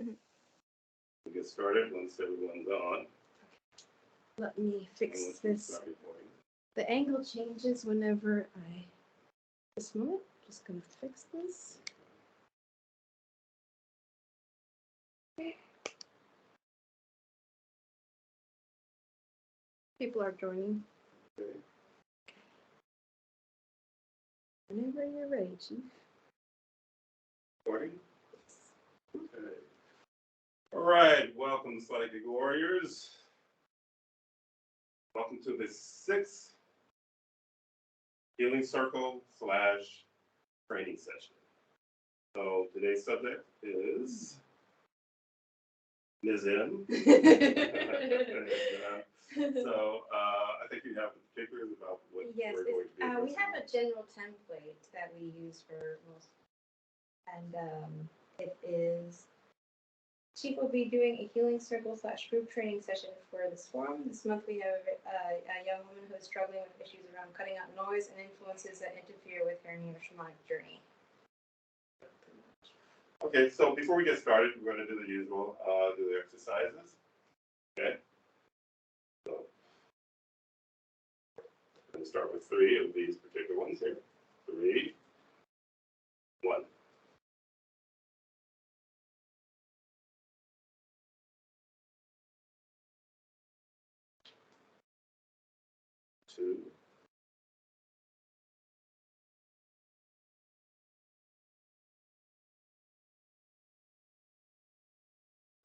We'll get started once everyone's on. Let me fix this. The angle changes whenever I. This moment, just gonna fix this. Okay. People are joining. Okay. Whenever you're ready, Chief. Recording? Okay. All right, welcome, Psychic Warriors. Welcome to the 6th Healing Circle / training session. So today's subject is Nizim. So I think you have the particulars about what yes, we're going to be we have a general template that we use for most, and it is. Chief will be doing a healing circle / group training session for this forum. This month we have a young woman who is struggling with issues around cutting out noise and influences that interfere with her Neo Shamanic journey. Okay, so before we get started, we're going to do the usual, do the exercises. Okay. So I'm going to start with 3 of these particular ones here. 3, 1. 2.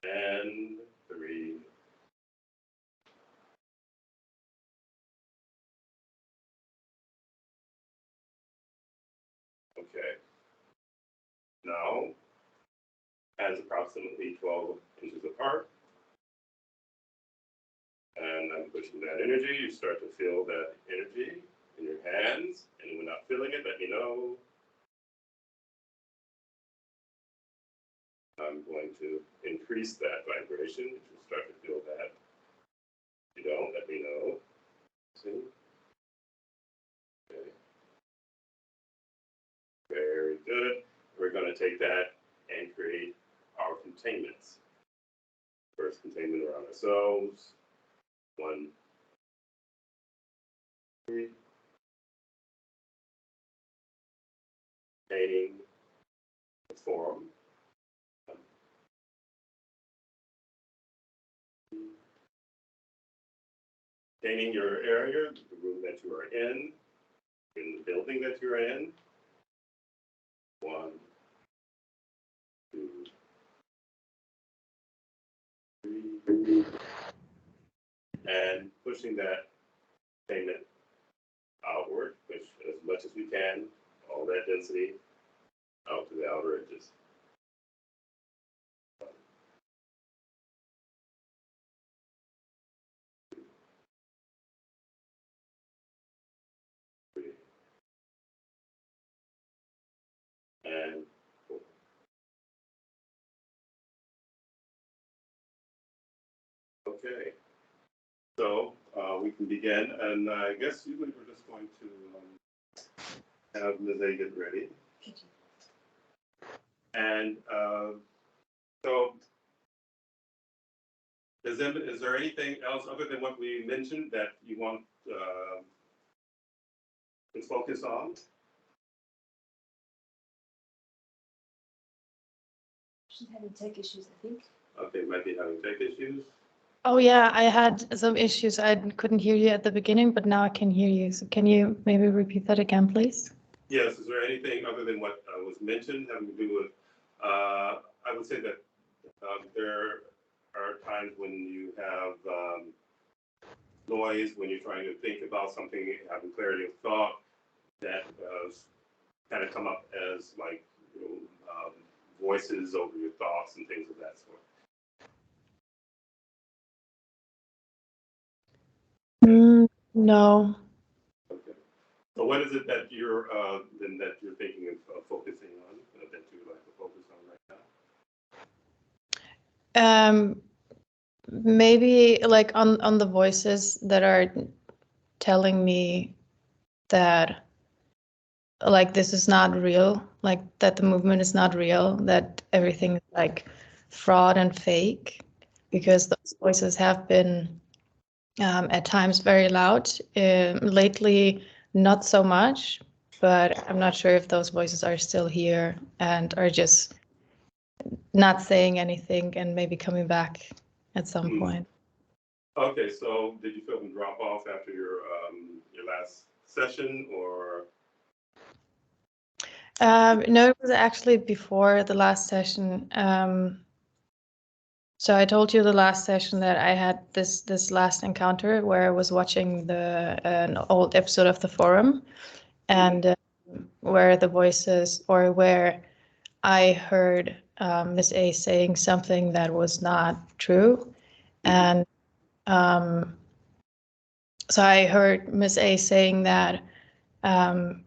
And 3. Okay. Now, hands approximately 12 inches apart. And I'm pushing that energy. You start to feel that energy in your hands. And when not feeling it, let me know. I'm going to increase that vibration. You should start to feel that. If you don't, let me know. See? Okay. Very good. We're going to take that and create our containments. First containment around ourselves. 1, 3. Containing the form. Containing your area, the room that you are in the building that you're in. 1, 2, 3. And pushing that containment outward, push as much as we can, all that density out to the outer edges. 1, 2, 3. And 4. Okay. So we can begin, and I guess usually we're just going to have Ms. A get ready. And so, is there anything else other than what we mentioned that you want to focus on? She's having tech issues, I think. Okay, might be having tech issues. Oh yeah, I had some issues. I couldn't hear you at the beginning, but now I can hear you. So can you maybe repeat that again, please? Yes, is there anything other than what was mentioned having to do with, I would say that there are times when you have noise, when you're trying to think about something, having clarity of thought, that kind of come up as like, voices over your thoughts and things of that sort. No. Okay. So what is it that you're thinking of focusing on, that you would like to focus on right now? Maybe like on the voices that are telling me that like this is not real, like that the movement is not real, that everything is like fraud and fake, because those voices have been at times very loud. Lately, not so much, but I'm not sure if those voices are still here and are just not saying anything and maybe coming back at some point. Okay, so did you feel them drop off after your last session, or? No, it was actually before the last session. So I told you the last session that I had this last encounter where I was watching an old episode of the forum, and where the voices, or where I heard Miss A saying something that was not true, and so I heard Miss A saying that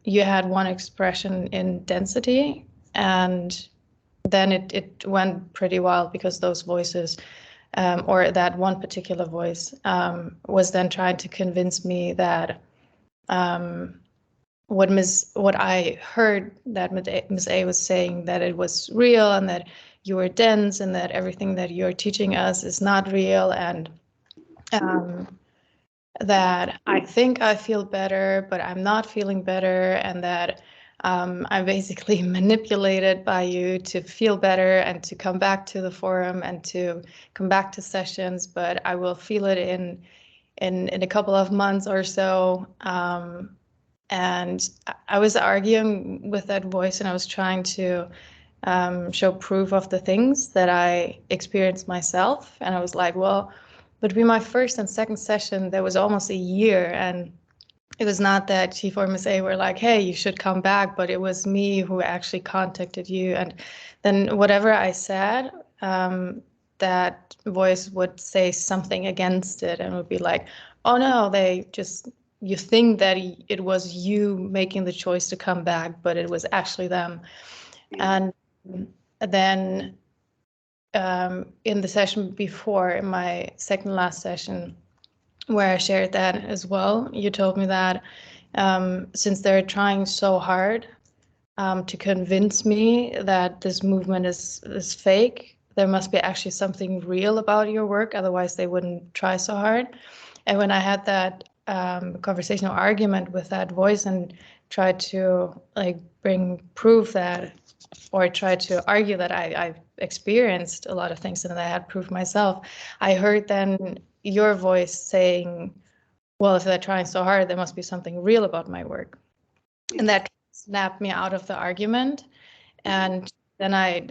you had one expression in density, and then it went pretty wild because those voices, or that one particular voice, was then trying to convince me that what I heard that Miss A was saying, that it was real and that you were dense and that everything that you're teaching us is not real, and that I think I feel better, but I'm not feeling better, and that I'm basically manipulated by you to feel better and to come back to the forum and to come back to sessions, but I will feel it in a couple of months or so. And I was arguing with that voice, and I was trying to show proof of the things that I experienced myself. And I was like, well, between my first and second session, there was almost a year. And it was not that Chief or Miss A were like, hey, you should come back, but it was me who actually contacted you. And then whatever I said, that voice would say something against it and would be like, oh no, you think that it was you making the choice to come back, but it was actually them. And then in the session before, in my second last session, where I shared that as well, you told me that since they're trying so hard to convince me that this movement is fake, there must be actually something real about your work, otherwise they wouldn't try so hard. And when I had that conversational argument with that voice and tried to bring proof that, or try to argue that I've experienced a lot of things and that I had proof myself, I heard then your voice saying, well, if they're trying so hard, there must be something real about my work. And that snapped me out of the argument. And then I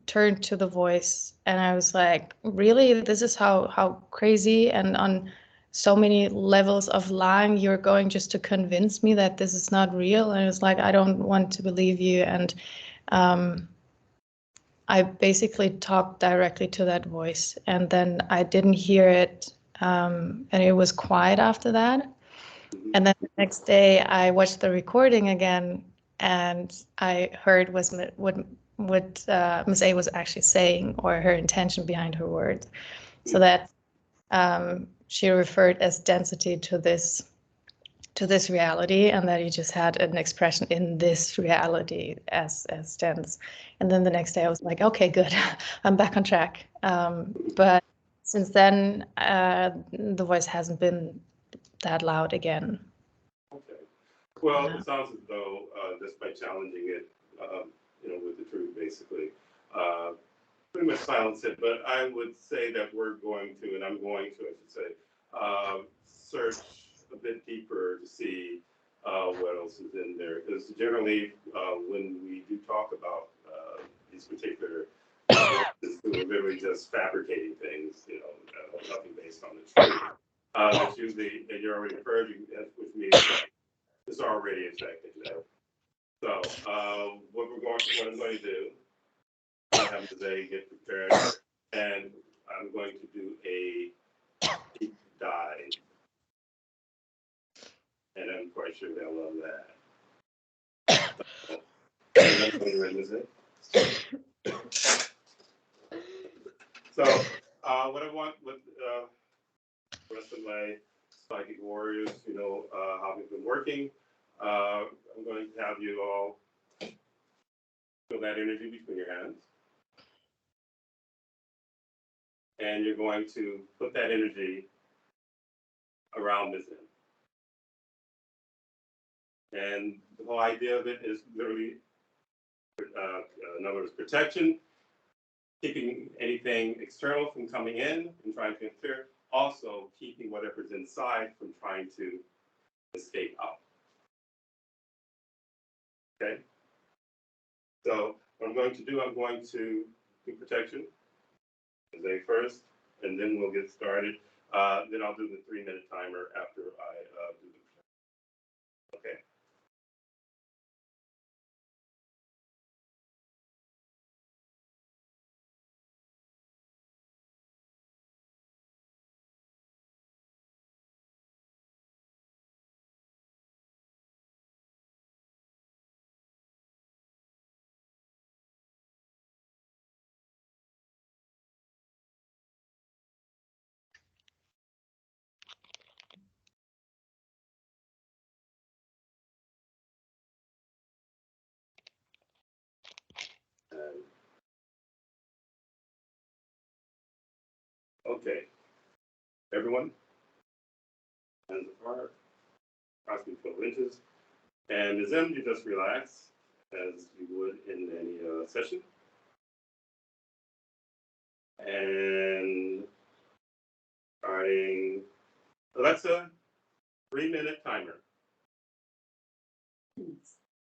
turned to the voice and I was like, really, this is how crazy and on so many levels of lying you're going just to convince me that this is not real? And it was like, I don't want to believe you. And I basically talked directly to that voice, and then I didn't hear it, and it was quiet after that. And then the next day I watched the recording again, and I heard what Miss A was actually saying, or her intention behind her words. So that she referred as density to this reality, and that you just had an expression in this reality as dense. And then the next day I was like, okay, good, I'm back on track. But since then, the voice hasn't been that loud again. Okay. Well, it sounds as though just by challenging it, with the truth, basically, pretty much silence it. But I would say that we're going to, and I'm going to, I should say, search a bit deeper to see what else is in there. Because generally, when we do talk about these particular voices who are literally just fabricating things, nothing based on the truth, it's usually, and you're already purging, which means it's already affecting them. So what I'm going to do, I have today get prepared, and I'm going to do a deep dive, and I'm quite sure they'll love that. So what I want with the rest of my psychic warriors, how we've been working, I'm going to have you all feel that energy between your hands. and you're going to put that energy around Ms. M. And the whole idea of it is literally, in other words, protection, keeping anything external from coming in and trying to interfere, also keeping whatever's inside from trying to escape out. Okay? So what I'm going to do, I'm going to do protection as a first, and then we'll get started. Then I'll do the 3-minute timer after I do the protection. Okay? Okay. Everyone? Hands apart. Approximately 12 inches. And Ms. M, you just relax as you would in any session. And starting, Alexa, 3-minute timer.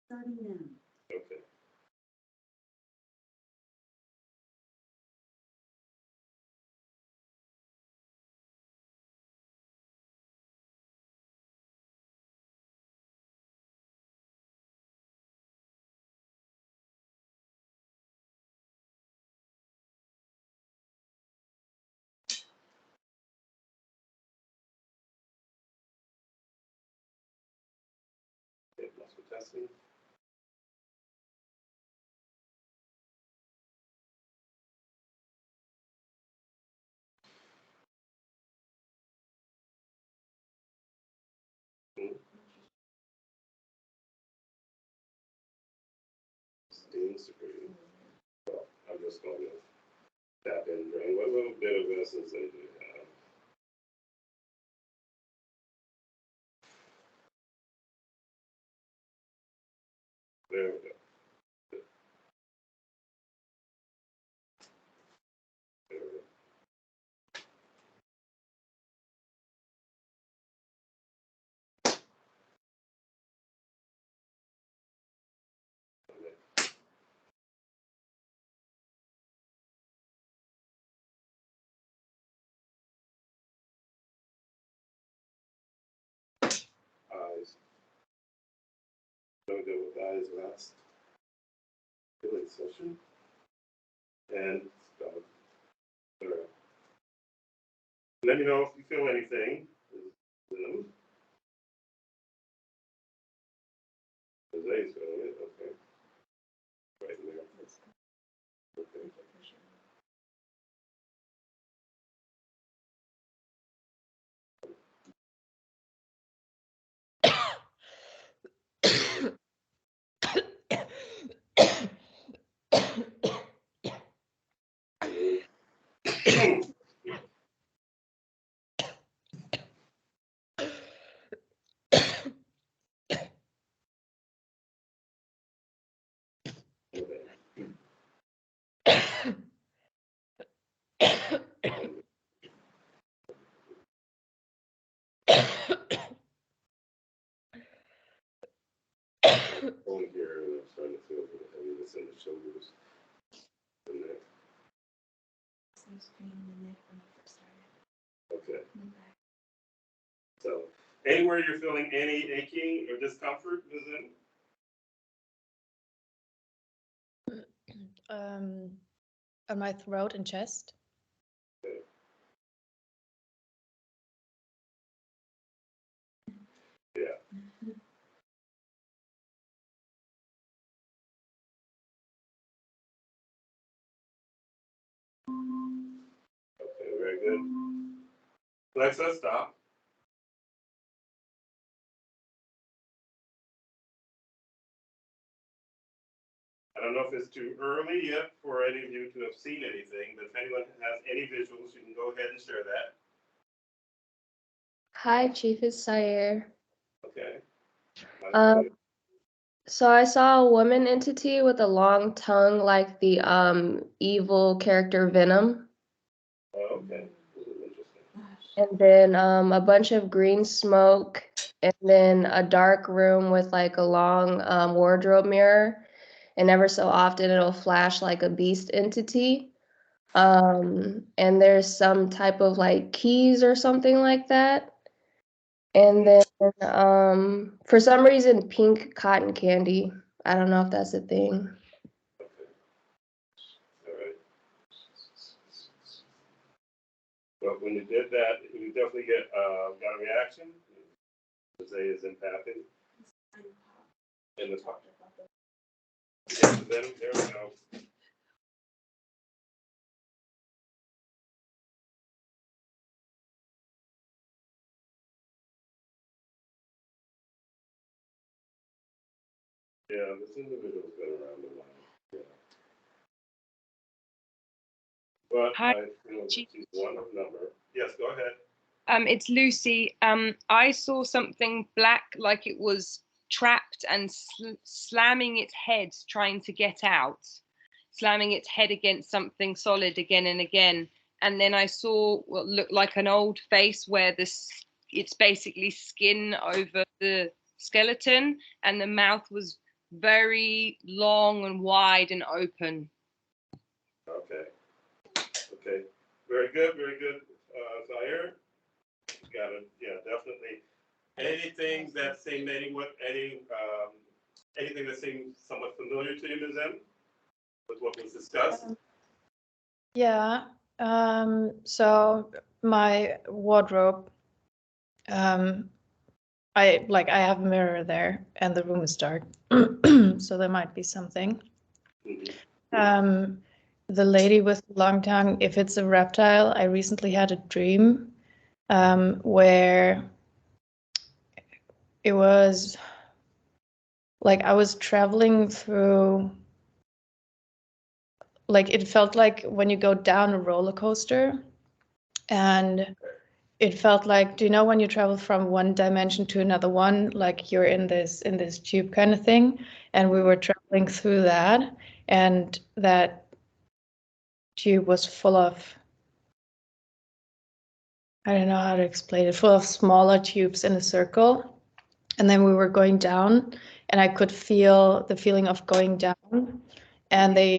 Starting now. Okay. Okay, muscle testing. Steam secreting. Well, I'm just going to tap in, drain what little bit of essence they do have. There we go. There we go. Eyes. Don't go with eyes last healing session. And stomach. All right. Let me know if you feel anything. Jose's feeling it. Okay. Right in there. Okay. Only here, and I'm starting to feel the heaviness in the shoulders. The neck. Some strain in the neck when I first started. Okay. In the back. So, anywhere you're feeling any aching or discomfort, is in? On my throat and chest. Okay. Yeah. Okay, very good. Alexa, stop. I don't know if it's too early yet for any of you to have seen anything, but if anyone has any visuals, you can go ahead and share that. Hi, Chief, it's Sayer. Okay. So I saw a woman entity with a long tongue like the evil character Venom. Oh, okay. Interesting. And then a bunch of green smoke, and then a dark room with like a long wardrobe mirror. And ever so often it'll flash like a beast entity. And there's some type of like keys or something like that. And then for some reason, pink cotton candy. I don't know if that's a thing. All right. But when you did that, you definitely got a reaction. Jose is empathic. In the top. Yeah, there we go. Yeah, this individual's been around a while. Yeah. But Hi, I feel Chief. she's one of number. Yes, go ahead. It's Lucy. I saw something black, like it was trapped and slamming its head, trying to get out, slamming its head against something solid again and again. And then I saw what looked like an old face where it's basically skin over the skeleton, and the mouth was very long and wide and open. Okay. Okay. Very good. Very good. Zaire. Got it. Yeah, definitely. Anything that seemed anything that seemed somewhat familiar to you, Ms. M, with what was discussed? Yeah. So my wardrobe, I have a mirror there, and the room is dark, so there might be something. Mm-hmm. The lady with the long tongue, if it's a reptile, I recently had a dream where it was like I was traveling through, like it felt like when you go down a roller coaster, and it felt like, do you know when you travel from one dimension to another one, like you're in this tube kind of thing, and we were traveling through that, and that tube was full of, I don't know how to explain it, full of smaller tubes in a circle. And then we were going down, and I could feel the feeling of going down. And they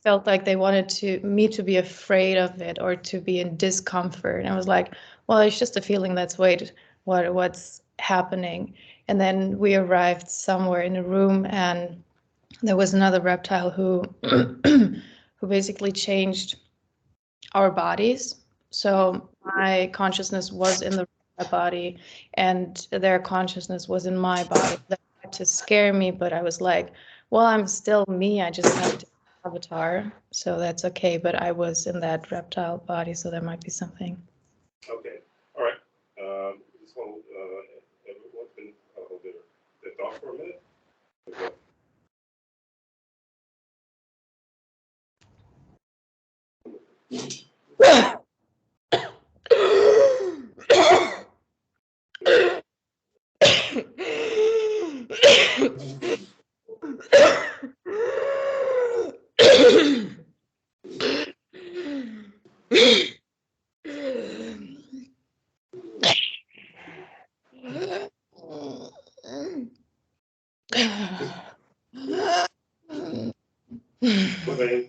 felt like they wanted me to be afraid of it or to be in discomfort. And I was like, well, it's just a feeling. Let's wait. What's happening? And then we arrived somewhere in a room, and there was another reptile who who basically changed our bodies. So my consciousness was in the body, and their consciousness was in my body. That had to scare me, but I was like, well, I'm still me. I just have to avatar, so that's okay. But I was in that reptile body, so there might be something. Okay. All right. Just hold everyone can hold their thought for a minute. Okay. Okay.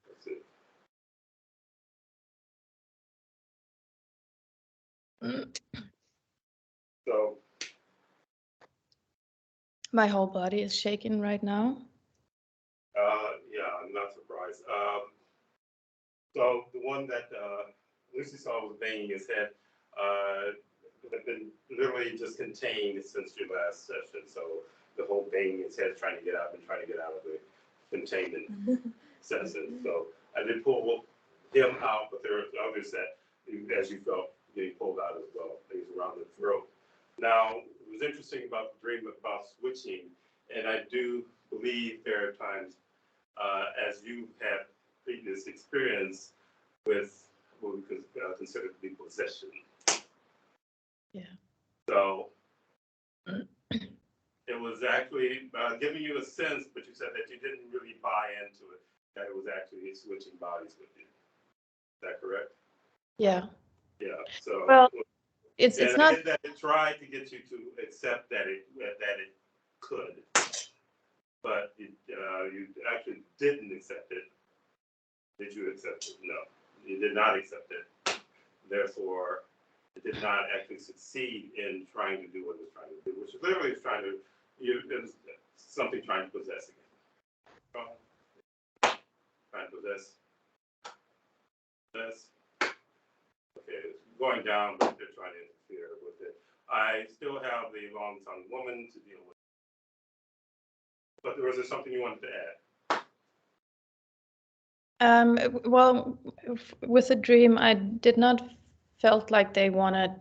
That's it. So, My whole body is shaking right now. yeah, I'm not surprised. So the one that Lucy saw was banging his head. have been literally just contained since your last session. So the whole banging his head trying to get out and trying to get out of the containment session. So I did pull him out, but there are others that, as you felt, getting pulled out as well, things around the throat. Now, it was interesting about the dream about switching, and I do believe there are times, as you have previous experience with what we could consider to be possession. Yeah. So it was actually giving you a sense, but you said that you didn't really buy into it, that it was actually switching bodies with you. Is that correct? Yeah. Yeah. So Well, it's and not. I get that it tried to get you to accept that it could, but you actually didn't accept it. Did you accept it? No, you did not accept it. Therefore, it did not actually succeed in trying to do what it was trying to do, which literally is trying to, it was something trying to possess again. Trying to possess. Okay, it's going down, but they're trying to interfere with it. I still have the long-tongued woman to deal with. But was there something you wanted to add? Well, with the dream, I did not felt like they wanted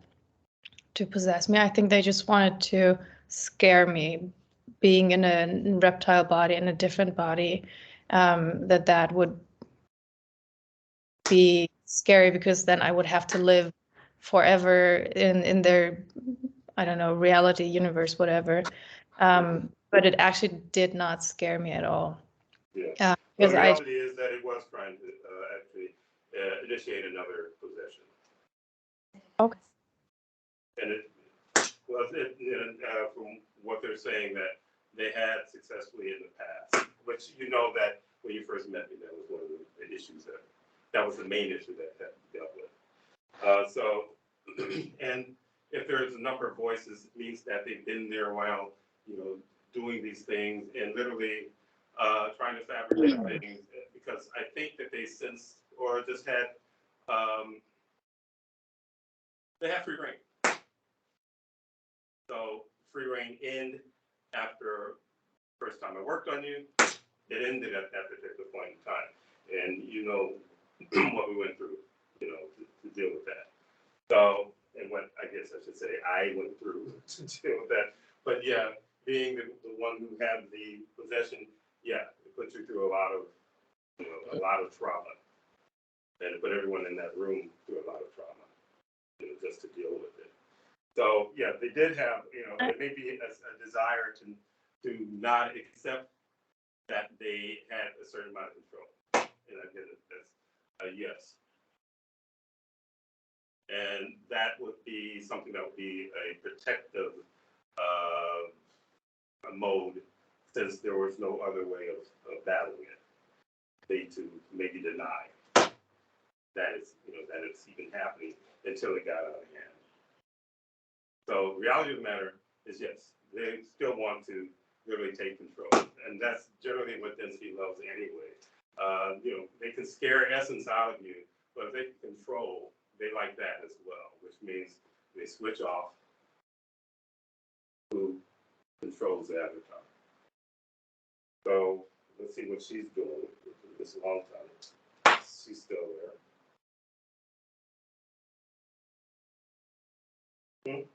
to possess me. I think they just wanted to scare me, being in a reptile body, in a different body, that would be scary because then I would have to live forever in their, I don't know, reality universe, whatever. But it actually did not scare me at all. Yeah. The reality is that it was trying to actually initiate another possession. Okay. And it was, from what they're saying, that they had successfully in the past, which you know that when you first met me, that was one of the issues that was the main issue that dealt with. So, and if there's a number of voices, it means that they've been there a while, doing these things and literally trying to fabricate things, because I think that they sensed or just had, they have free reign. So free reign ended after first time I worked on you. It ended at that particular point in time, and you know what we went through, to deal with that. So, and what I guess I should say I went through to deal with that. But yeah, being the one who had the possession, yeah, it put you through a lot of trauma, and it put everyone in that room through a lot of trauma, just to deal with it. So yeah, they did have, there may be a desire to not accept that they had a certain amount of control, and I get it. That's a yes. And that would be something that would be a protective mode, since there was no other way of battling it. They to maybe deny that it's even happening until it got out of hand. So reality of the matter is, yes, they still want to really take control, and that's generally what density loves anyway. They can scare essence out of you, but if they can control, they like that as well, which means they switch off who controls the avatar. So let's see what she's doing this long time. She's still there.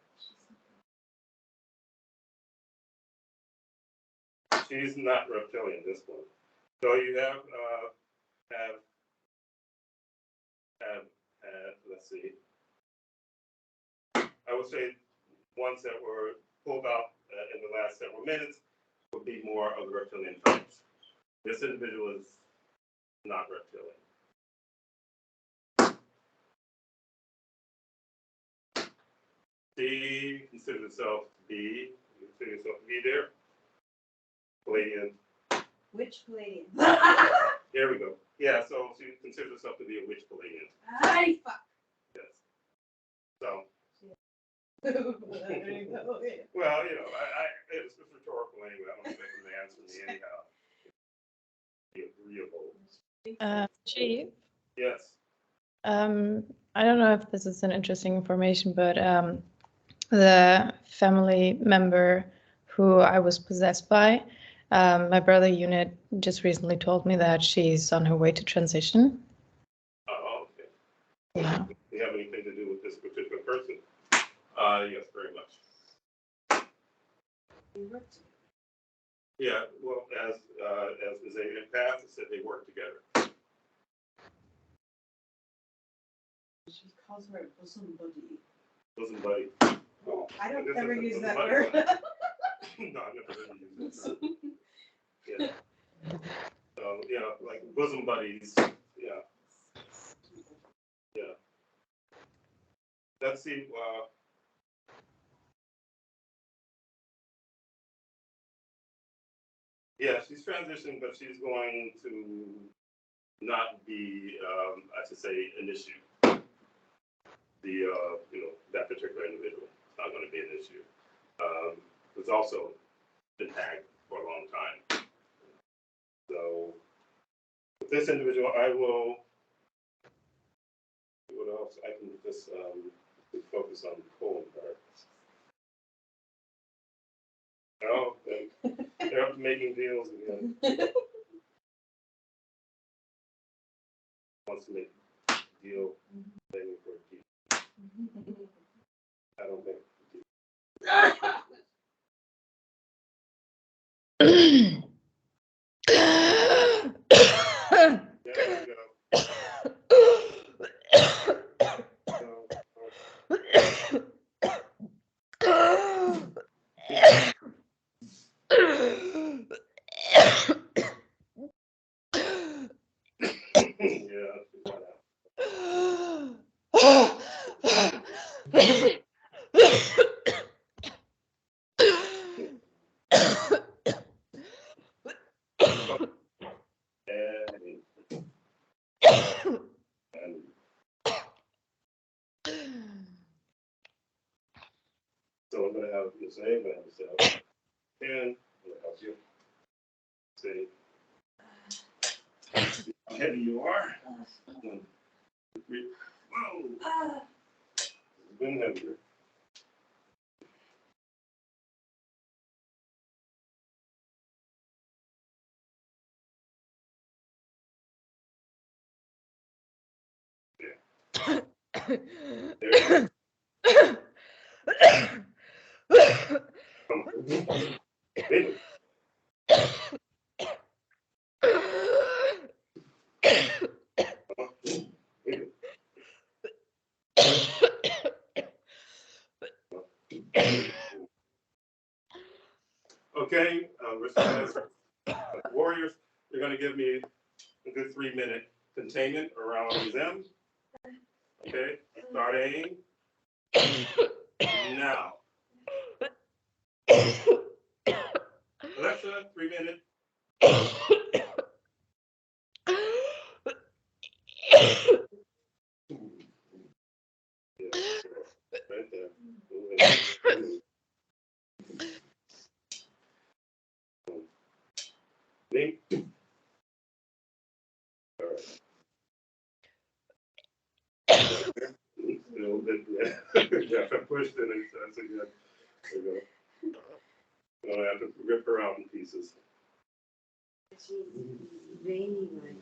She's not reptilian, this one. So you have let's see. I would say ones that were pulled out in the last several minutes would be more of the reptilian types. This individual is not reptilian. She considers herself to be, there. Palladian. Which Palladian? There we go. Yeah, so she considers herself to be a witch Palladian. Ay, fuck. Yes. So. Well, Well, it's rhetorical anyway. I don't expect them to answer me anyhow. Be agreeable. Chief. Yes. I don't know if this is an interesting information, but the family member who I was possessed by. My brother Unit just recently told me that she's on her way to transition. Oh, okay. Yeah. Do you have anything to do with this particular person? Yes, very much. Yeah, well, as is a path, it said they work together. She calls her a bosom buddy. Bosom buddy. Oh, I don't guess ever that's a use bosom that buddy. word. No, I've never really used it. Yeah. So, yeah, like bosom buddies. Yeah. Yeah. Let's see. Yeah, she's transitioning, but she's going to not be, I should say, an issue. That particular individual is not going to be an issue. It's also been tagged for a long time. So with this individual, I will. What else? I can just focus on the colon part. Oh, they're up to making deals again. Wants to make a deal thing for a deal. I don't think. Yeah, there you go. Yeah, she's not out. And so I'm going to have you say, I'm going to have yourself. And I'm going to help you say how heavy you are. 1, 2, 3. Whoa! It's been heavier. There you go. Come on. Baby. Baby. Okay, respect warriors, you're going to give me a good 3-minute containment around them. Okay, starting now. Alexa, 3 minutes. Yeah, right there. Me? All right. Still bit, yeah. Yeah, if I pushed it, that's a good. There you go. I'm gonna have to rip her out in pieces. She's veiny like.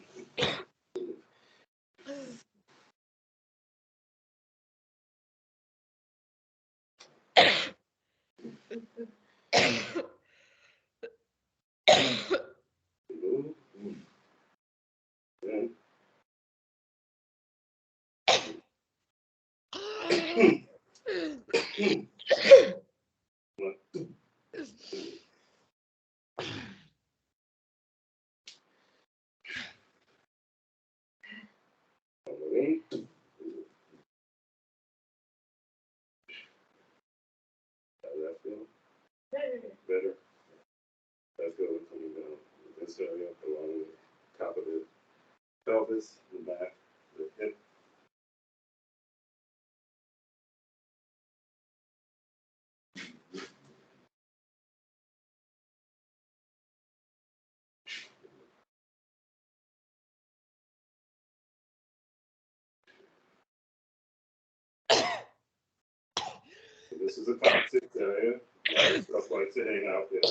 Move. Then. How does that feel? Better. Let's go coming down this area along the top of the pelvis, the back, the hip. This is a toxic area. Stuff likes to hang out there.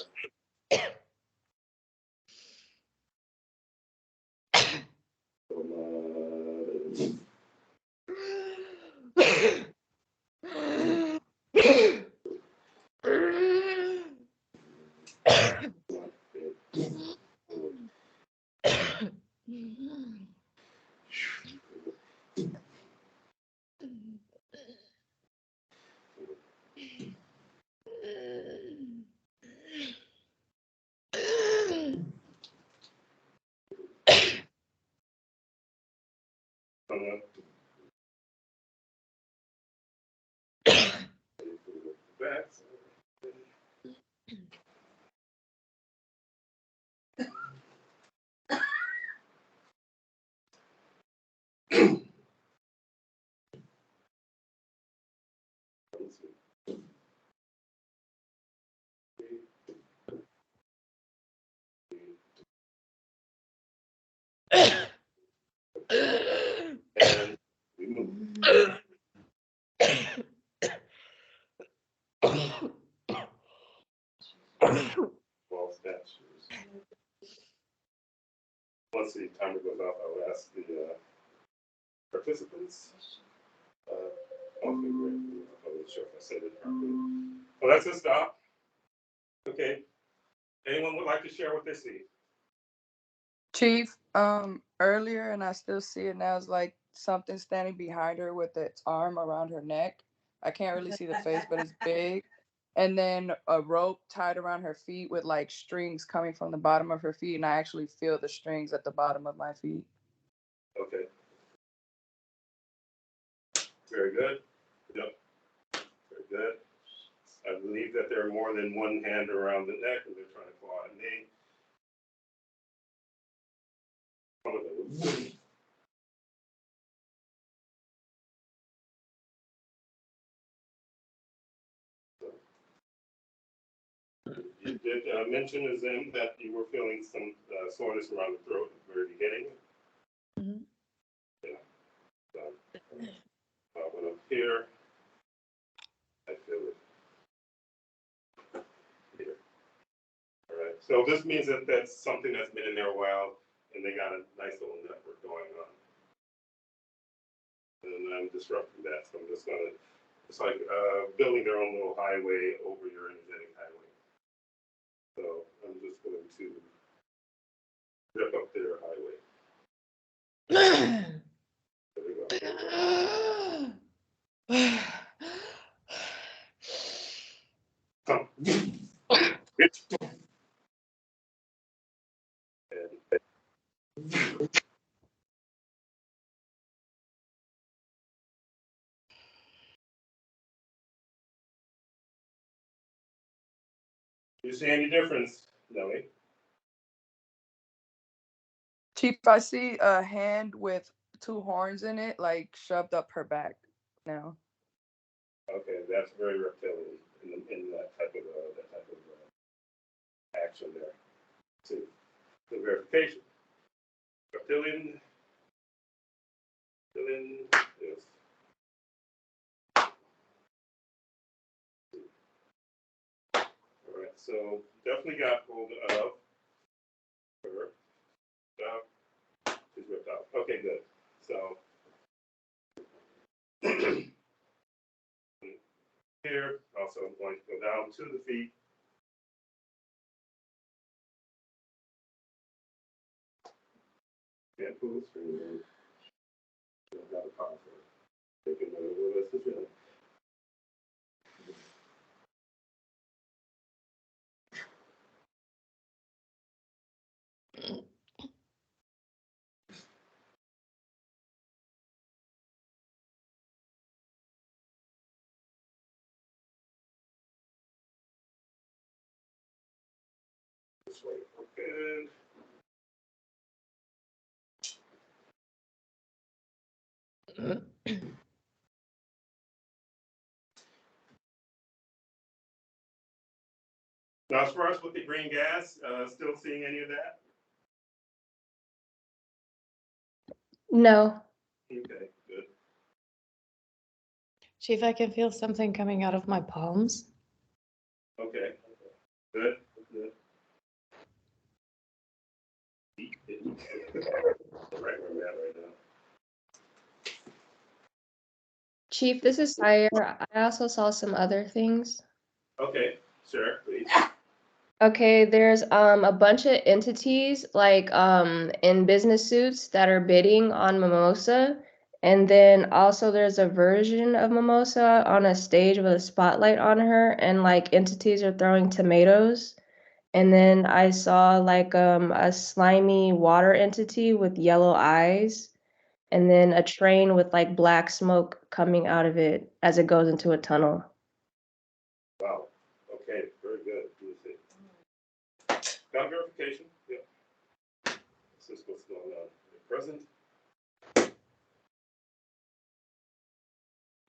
And we move. Wall statues. Once the timer goes off, I'll ask the participants. Okay, great. I wasn't sure if I said it properly. Well, that's a stop. Okay. Anyone would like to share what they see? Chief, earlier, and I still see it now, is like something standing behind her with its arm around her neck. I can't really see the face, but it's big. And then a rope tied around her feet with like strings coming from the bottom of her feet, and I actually feel the strings at the bottom of my feet. Okay. Very good. Yep. Very good. I believe that there are more than one hand around the neck, and they're trying to claw at me. One of those. You did mention, Azim, that you were feeling some soreness around the throat at the very beginning. Mhm. Yeah. So, when I'm here, I feel it here. All right. So this means that that's something that's been in there a while, and they got a nice little network going on. And I'm disrupting that, so I'm just gonna, it's like building their own little highway over your energetic highway. So I'm just going to rip up their highway. There we go. Come. You see any difference, Nelly? Chief, I see a hand with two horns in it, like shoved up her back now. Okay, that's very reptilian in that type of action there. See, the verification. Reptilian, yes. All right, so definitely got hold of her. She's ripped out. Okay, good. So here, also I'm going to go down to the feet. Can't pull the string. Don't have a power for it. Taking over this as well. This way. Okay. Now, as far as with the green gas, still seeing any of that? No. Okay, good. Chief, I can feel something coming out of my palms. Okay. Good. Good. Right where I'm at right now. Chief, this is Sire. I also saw some other things. Okay, sure, please. Okay, there's a bunch of entities like in business suits that are bidding on Mimosa. And then also there's a version of Mimosa on a stage with a spotlight on her, and like entities are throwing tomatoes. And then I saw like a slimy water entity with yellow eyes, and then a train with like black smoke coming out of it as it goes into a tunnel. Wow. Okay, very good. Let me see. Got verification? Yeah. This is what's going on. Present.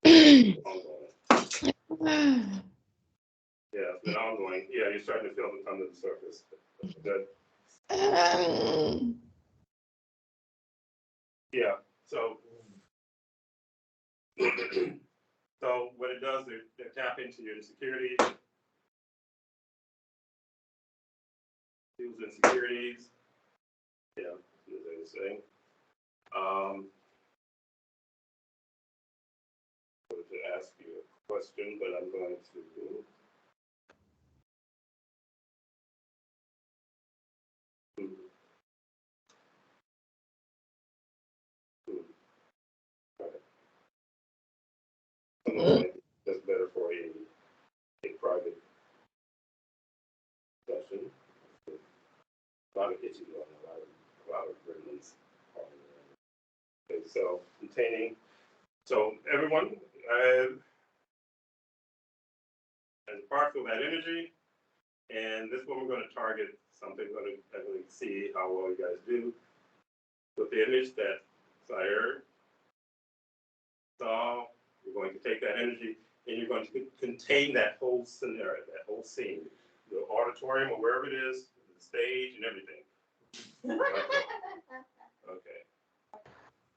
Ongoing. Yeah, it's been ongoing. Yeah, you're starting to feel it under the surface. Good. Yeah. So, so what it does, they tap into your insecurities, people's insecurities. Yeah, as I was saying. I wanted to ask you a question, but I'm going to. That's better for a private session. A lot of itchy going, a lot of gremlins. Okay, so containing. So everyone, as part of that energy, and this one we're going to target something. We're going to definitely see how well you guys do with the image that Sire saw. You're going to take that energy and you're going to contain that whole scenario, that whole scene, the auditorium or wherever it is, the stage and everything. Okay.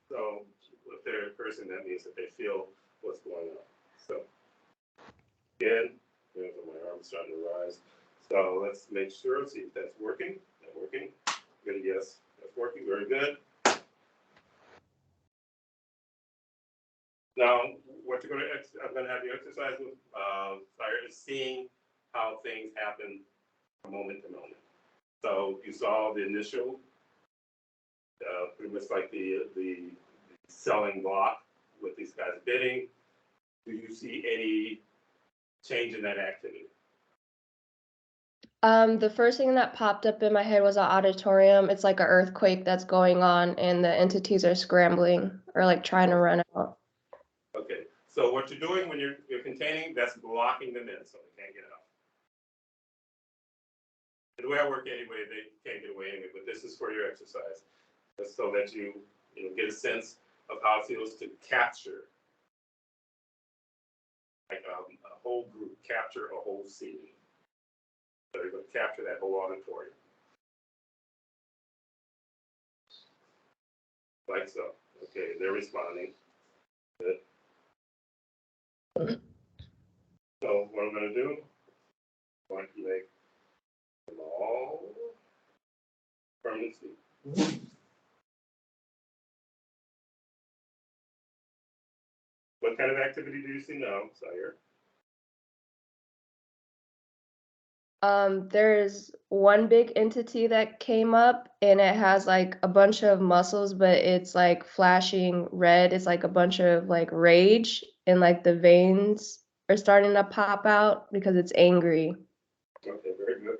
So if they're a person, that means that they feel what's going on. So again, my arm's starting to rise. So let's make sure, see if that's working. Not working. Good, yes, that's working. Very good. Now, what you're going to, I'm going to have you exercise with Sire is seeing how things happen from moment to moment. So you saw the initial, pretty much like the selling block with these guys bidding. Do you see any change in that activity? The first thing that popped up in my head was an auditorium. It's like an earthquake that's going on, and the entities are scrambling or like trying to run out. Okay, so what you're doing when you're containing, that's blocking them in so they can't get out. The way I work anyway, they can't get away anyway, but this is for your exercise. Just so that you get a sense of how it feels to capture like a whole group, capture a whole scene. So you're going to capture that whole auditorium. Like so. Okay, they're responding. Good. So what I'm going to do, I'm going to make them all permanency. What kind of activity do you see now, Sire? There's one big entity that came up, and it has like a bunch of muscles, but it's like flashing red. It's like a bunch of like rage, and like the veins are starting to pop out because it's angry. Okay, very good.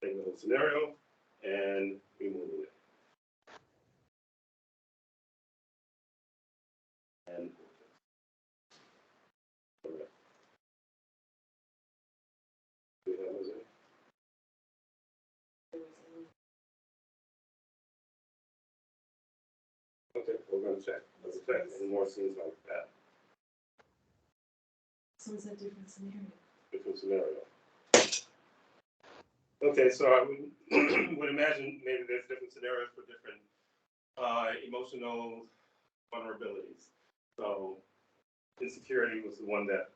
Take the whole scenario and removing it. And check. Any more scenes like that? So it's a different scenario. Different scenario. Okay, so I would imagine maybe there's different scenarios for different emotional vulnerabilities. So insecurity was the one that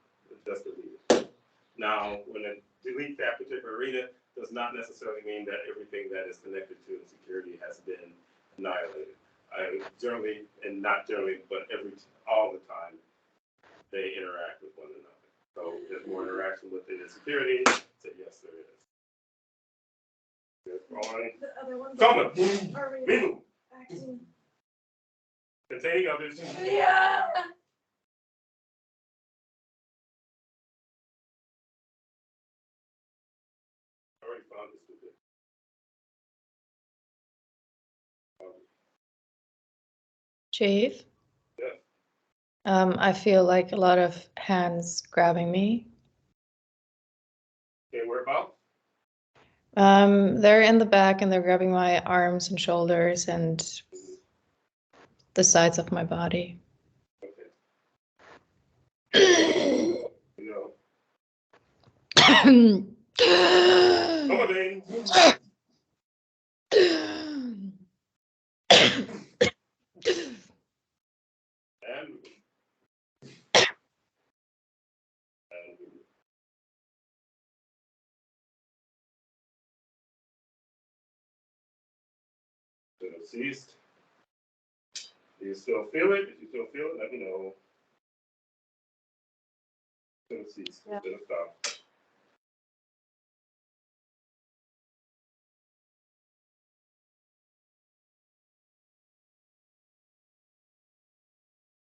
just deleted. Now, when it deletes that particular arena, does not necessarily mean that everything that is connected to insecurity has been annihilated. I generally, and not generally, but all the time, they interact with one another. So there's more interaction with the insecurity. So yes, there is. The other ones Coming. are reacting. Containing others. Yeah. Already found this stupid. Chief, Yeah. I feel like a lot of hands grabbing me. Okay, whereabouts? They're in the back and they're grabbing my arms and shoulders and the sides of my body. Okay. No. Come on, Dane. And should have ceased. Do you still feel it? If you still feel it, let me know. Should have ceased. Yeah. Should have stopped.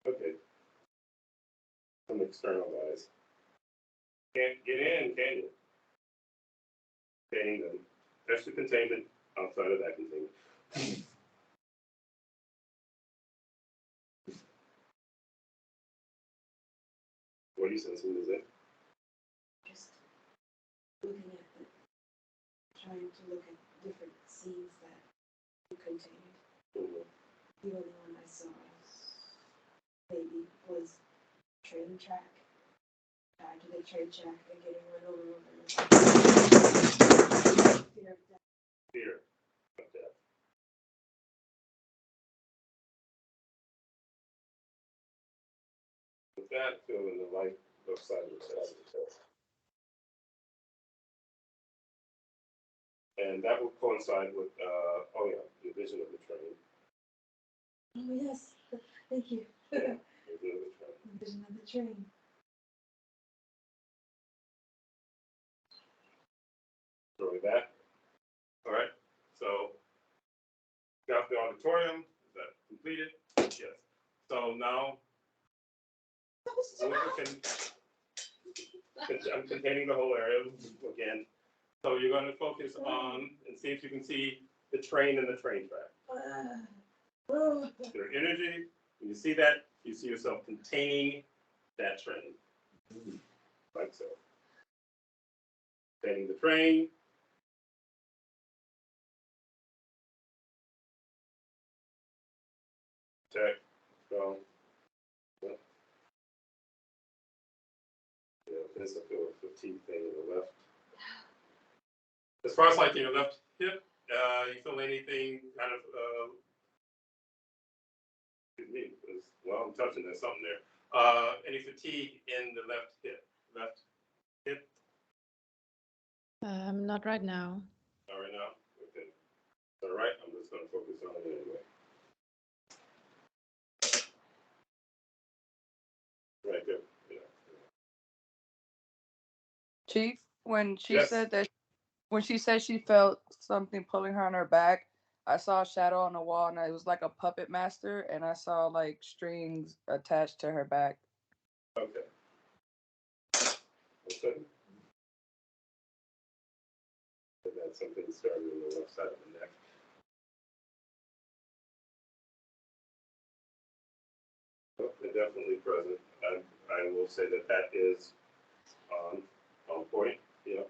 Okay. Some external guys. Can't get in, can you? Containing them. That's the containment outside of that containment. What are you sensing? Is it? Just looking at it, trying to look at different scenes that you contained. The only one I saw maybe was train track. To the train track and getting run over. Fear of death. Fear of death. With that, feel in the light left side of the chest. And that will coincide with, the vision of the train. Oh yes, thank you. Yeah, vision of the train. The vision of the train. Story that. All right. So, got the auditorium. Is that completed? Yes. So now, I'm containing the whole area again. So you're going to focus on and see if you can see the train and the train track. Your energy. When you see that, you see yourself containing that train, like so. Containing the train. Check. Go. Yep. Yeah, there's a fatigue thing in the left. As far as like your left hip, you feel anything kind of, well, I'm touching, there's something there. Any fatigue in the left hip? Left hip? Not right now. Not right now? Okay. All right, I'm just going to focus on it anyway. Right there. Yeah. Chief, when she Yes. said that, when she said she felt something pulling her on her back, I saw a shadow on the wall, and it was like a puppet master, and I saw like strings attached to her back. Okay. Okay. And then something started on the left side of the neck. Oh, they're definitely present. I will say that that is on point. Yeah.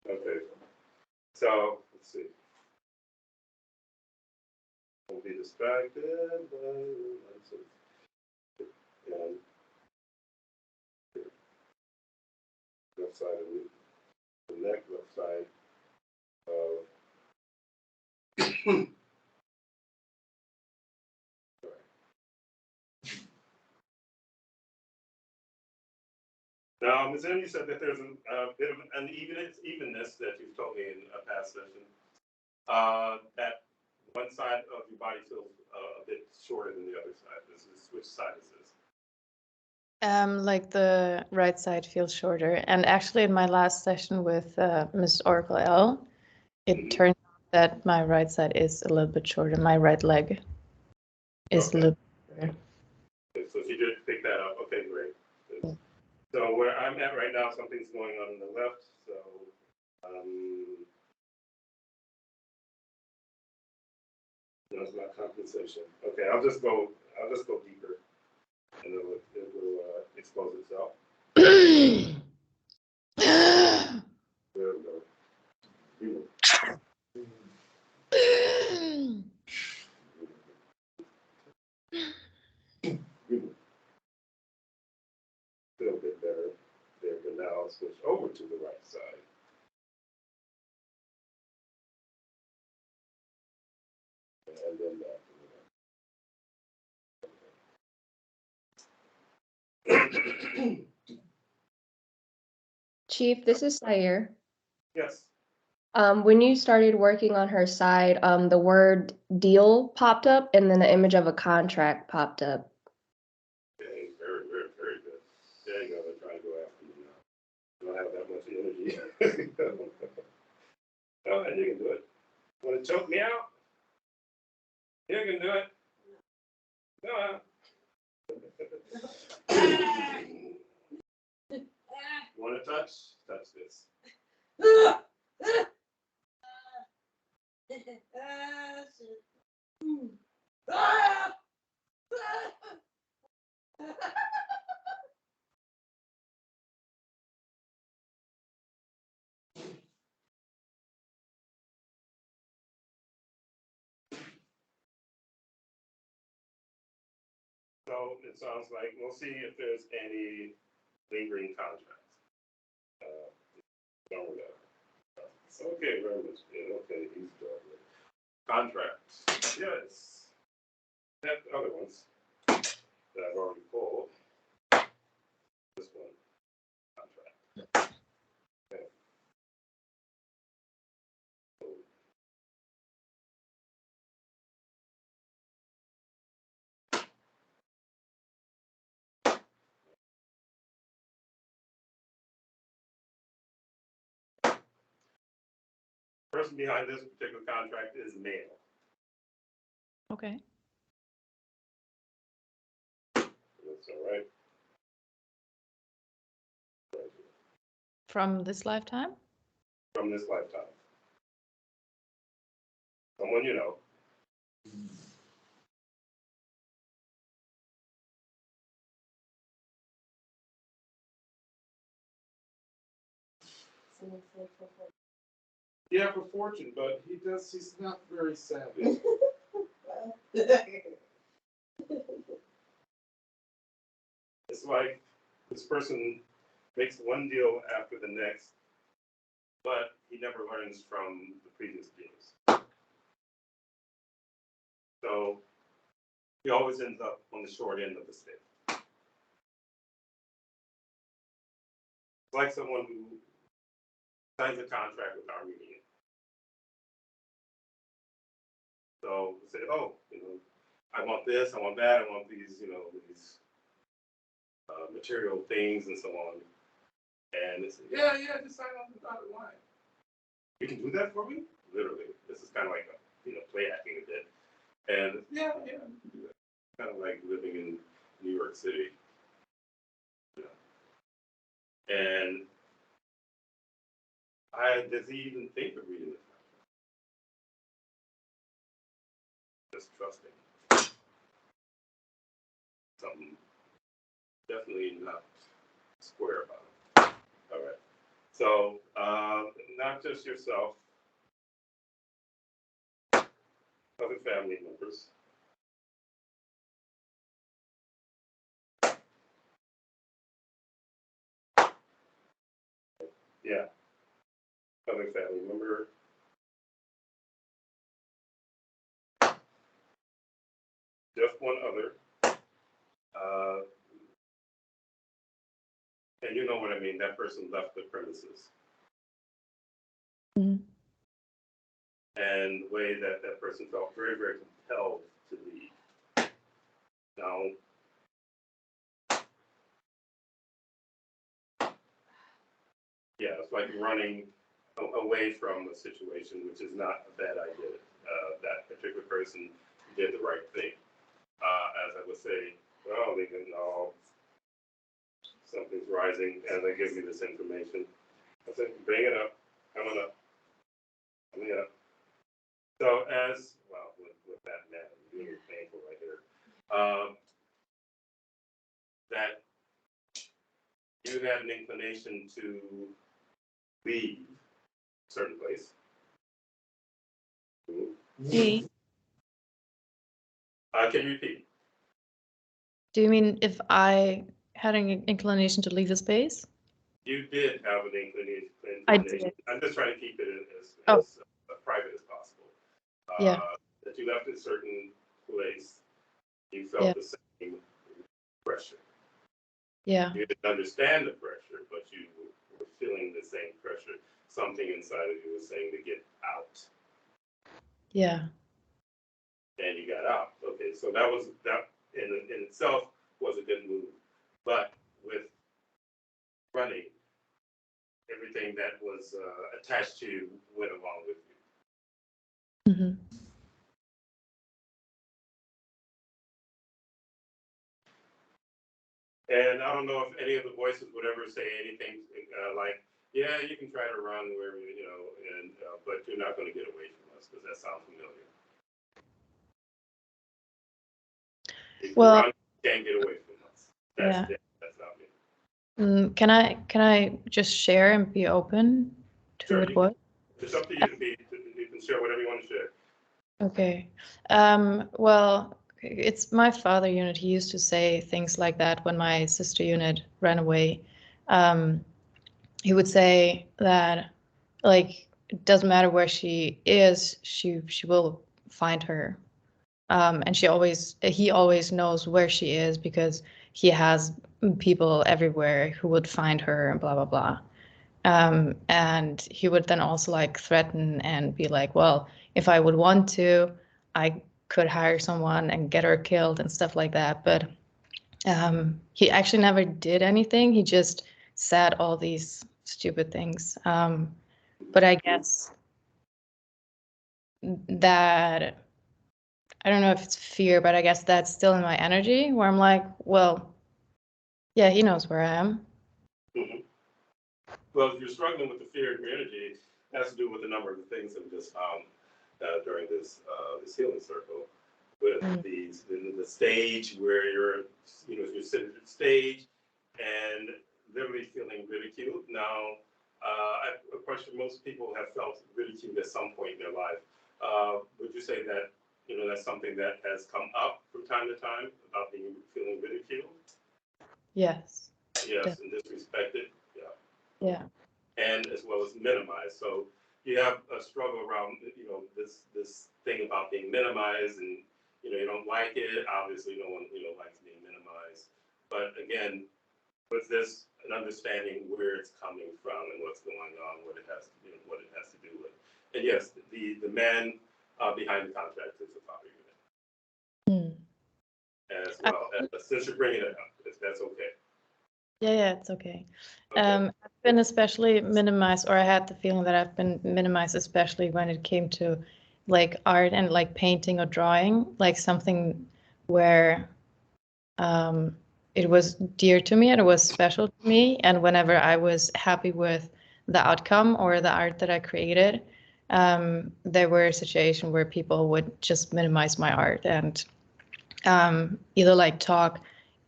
Okay. So let's see. distracted by and left side of the neck, left side of Now, Ms. M, you said that there's a bit of an unevenness that you've told me in a past session. That one side of your body feels a bit shorter than the other side. Which side is this? Like the right side feels shorter. And actually in my last session with Miss Oracle L, it turned out that my right side is a little bit shorter. My right leg is a little bit shorter. Okay, so she did pick that up. Okay, great. So where I'm at right now, something's going on the left. So no, it's not compensation. Okay, I'll just go deeper, and it will expose itself. There we go. Feel a bit better there, but now I'll switch over to the right side. And then that. Chief, this is Sayer. Yes. When you started working on her side, the word deal popped up and then the image of a contract popped up. Okay, very, very, very good. There you go. They're trying to go after you now. I don't have that much energy. Oh, and you can do it. Want to choke me out? You can do it. No. Want to touch? Touch this. So it sounds like we'll see if there's any lingering contracts. Don't worry about it. Okay, very much. Yeah, okay, he's done. Contracts. Yes. That other ones that I've already pulled. This one. Contract. Okay. The person behind this particular contract is male. Okay. That's all right. From this lifetime? From this lifetime. Someone you know. Someone said for Yeah, for fortune, but he's not very savvy. It's like this person makes one deal after the next, but he never learns from the previous deals. So he always ends up on the short end of the stick. It's like someone who signs a contract without reading it. So say, oh, I want this, I want that, I want these, these material things and so on. And they say, yeah, just sign on the dotted line. You can do that for me? Literally. This is kind of like, play acting a bit. And yeah, you can do that. Kind of like living in New York City. And does he even think of reading this? Just trusting. Something definitely not square about it. All right. So, not just yourself, other family members, Yeah. Other family member. Just one other. And you know what I mean, that person left the premises. Mhm. And the way that that person felt very, very compelled to leave. Now, yeah, it's like running away from a situation, which is not a bad idea. That particular person did the right thing. As I would say, well, they can all, something's rising as they give me this information. I said, bring it up, come on up, coming up. So as, well, with that man, really painful right here, that you had an inclination to leave a certain place. Me? Can you repeat? Do you mean if I had an inclination to leave the space? You did have an inclination. I did. I'm just trying to keep it as Oh. private as possible. Yeah. That you left a certain place, you felt Yeah. the same pressure. Yeah. You didn't understand the pressure, but you were feeling the same pressure. Something inside of you was saying to get out. Yeah. And you got out. Okay, so that was, that in itself was a good move. But with running, everything that was attached to you went along with you. Mm-hmm. And I don't know if any of the voices would ever say anything like, yeah, you can try to run wherever, you know, and but you're not going to get away from us, because that sounds familiar. If Well, you run, you can't get away from us. That's yeah. that's not me. Can I just share and be open to Sure, it? What? It's up to you to be. You can share whatever you want to share. Okay. Well, it's my father unit. He used to say things like that when my sister unit ran away. He would say that, like, it doesn't matter where she is, she will find her. And he always knows where she is because he has people everywhere who would find her and blah blah blah. And he would then also like threaten and be like, well, if I would want to, I could hire someone and get her killed and stuff like that. But he actually never did anything. He just said all these stupid things. But I guess that, I don't know if it's fear, but I guess that's still in my energy where I'm like, well, yeah, he knows where I am. Mm-hmm. Well, if you're struggling with the fear of your energy, it has to do with a number of the things that we just found during this healing circle. With the stage where you're sitting at the stage and literally feeling ridiculed. Now, of course, most people have felt ridiculed at some point in their life. Would you say that that's something that has come up from time to time about feeling ridiculed? Yes. Yes, and disrespected. Yeah. Yeah. And as well as minimized. So you have a struggle around, this thing about being minimized, and you don't like it. Obviously, no one likes being minimized. But again, with this, an understanding where it's coming from and what's going on, what it has to do with. And yes, the man behind the contract is a father unit, as well. Since you're bringing it up, if that's okay. Yeah, it's okay. Okay. I've been especially minimized, or I had the feeling that I've been minimized, especially when it came to like art and like painting or drawing, like something where it was dear to me and it was special to me. And whenever I was happy with the outcome or the art that I created, there were situations where people would just minimize my art and either like talk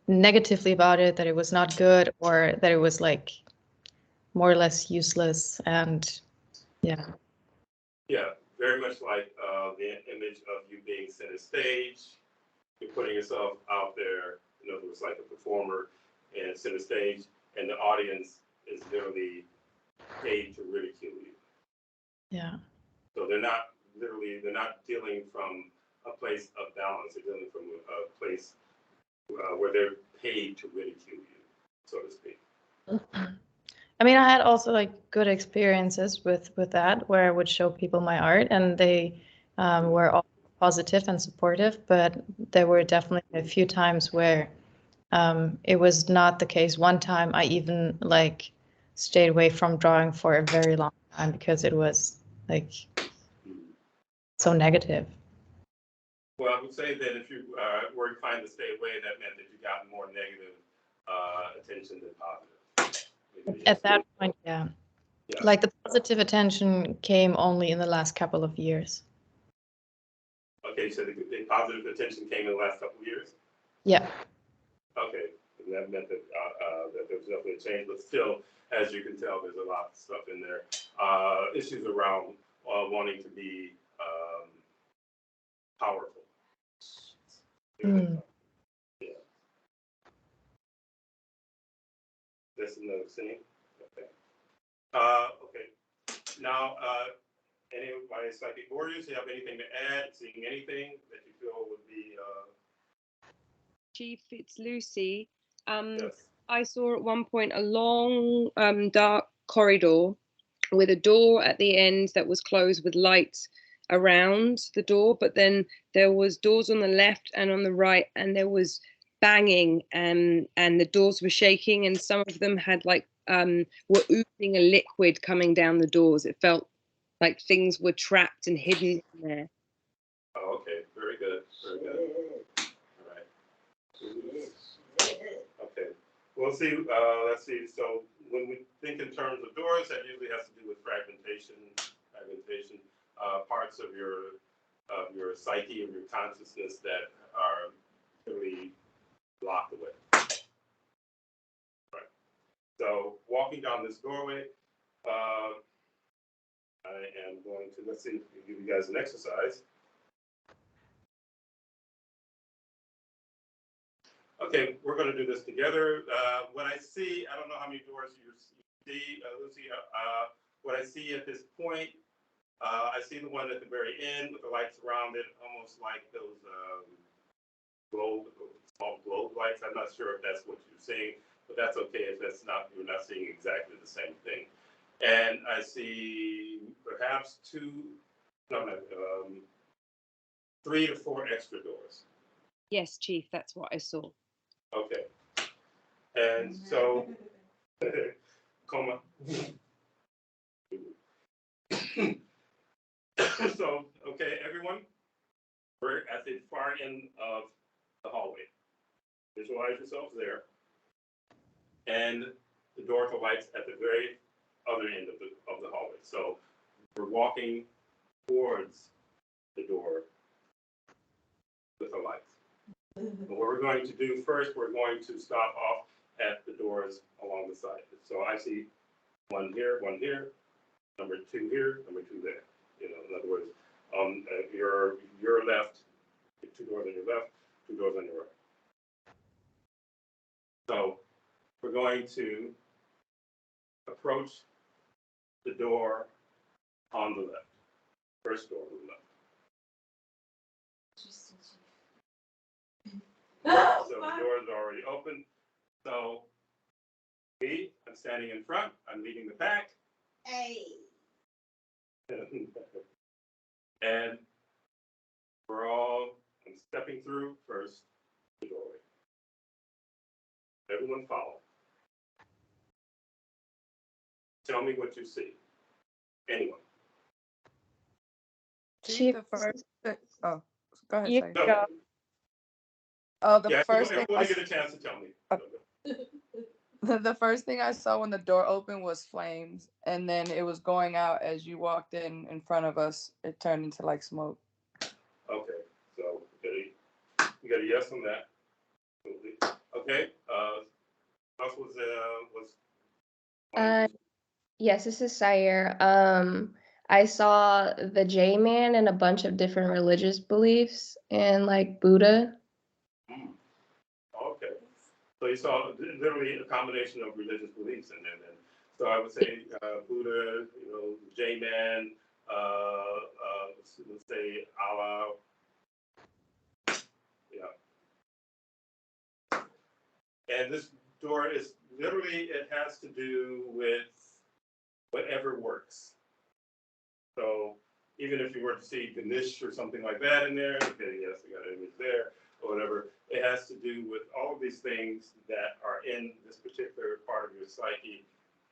negatively about it, that it was not good, or that it was like more or less useless. And yeah. Yeah, very much like the image of you being center stage. You're putting yourself out there, in other words, like a performer and center stage, and the audience is literally paid to ridicule you. Yeah. So they're not dealing from a place of balance. They're dealing from a place where they're paid to ridicule you, so to speak. I mean, I had also like good experiences with that, where I would show people my art, and they were all positive and supportive. But there were definitely a few times where it was not the case. One time, I even like stayed away from drawing for a very long time because it was like so negative. Well, I would say that if you were inclined to stay away, that meant that you got more negative attention than positive. At that point, yeah. Like the positive attention came only in the last couple of years. Okay, so the positive attention came in the last couple of years? Yeah. Okay, and that meant that, that there was definitely a change, but still, as you can tell, there's a lot of stuff in there. Issues around wanting to be powerful. Mm. Yeah. That's another scene. Okay. Okay. Now, any of my psychic warriors, do you have anything to add? Seeing anything that you feel would be? Chief, it's Lucy. Yes. I saw at one point a long, dark corridor with a door at the end that was closed with lights around the door, but then there was doors on the left and on the right, and there was banging, and the doors were shaking, and some of them had like were oozing a liquid coming down the doors. It felt like things were trapped and hidden in there. Oh, okay. Very good. Very good. All right. Okay. We'll see. Let's see. So when we think in terms of doors, that usually has to do with fragmentation, parts of your psyche, of your consciousness that are really locked away. Right. So walking down this doorway, I am going to, let's see, give you guys an exercise. Okay, we're going to do this together. What I see, I don't know how many doors you see, Lucy. What I see at this point, I see the one at the very end with the lights around it, almost like those small globe lights. I'm not sure if that's what you're seeing, but that's okay if that's not, you're not seeing exactly the same thing. And I see perhaps 3 to 4 extra doors. Yes, Chief, that's what I saw. Okay. And so, coma. So, okay, everyone, we're at the far end of the hallway. Visualize yourselves there. And the door to lights at the very other end of the hallway. So we're walking towards the door with the lights. And what we're going to do first, we're going to stop off at the doors along the side. So I see one here, number 2 here, number 2 there. You know, in other words, your left, 2 doors on your left, 2 doors on your right. So we're going to approach the door on the left, first door on the left. So the door is already open. So I'm standing in front. I'm leading the pack. Hey. And I'm stepping through first the doorway. Everyone follow. Tell me what you see. Anyone. Chief, the first thing, oh, go ahead, You say. No. go. Oh, the Yeah, first thing everyone get a chance to tell me. the first thing I saw when the door opened was flames, and then it was going out as you walked in front of us. It turned into like smoke. Okay, so you got a yes on that. Okay. Else was Yes, this is Sire. I saw the J-Man and a bunch of different religious beliefs and like Buddha. Okay. So you saw literally a combination of religious beliefs, and then So I would say Buddha, J-Man, let's say Allah. Yeah. And this door is literally, it has to do with whatever works. So even if you were to see Ganesh or something like that in there, okay, yes, we got an image there, or whatever, it has to do with all of these things that are in this particular part of your psyche,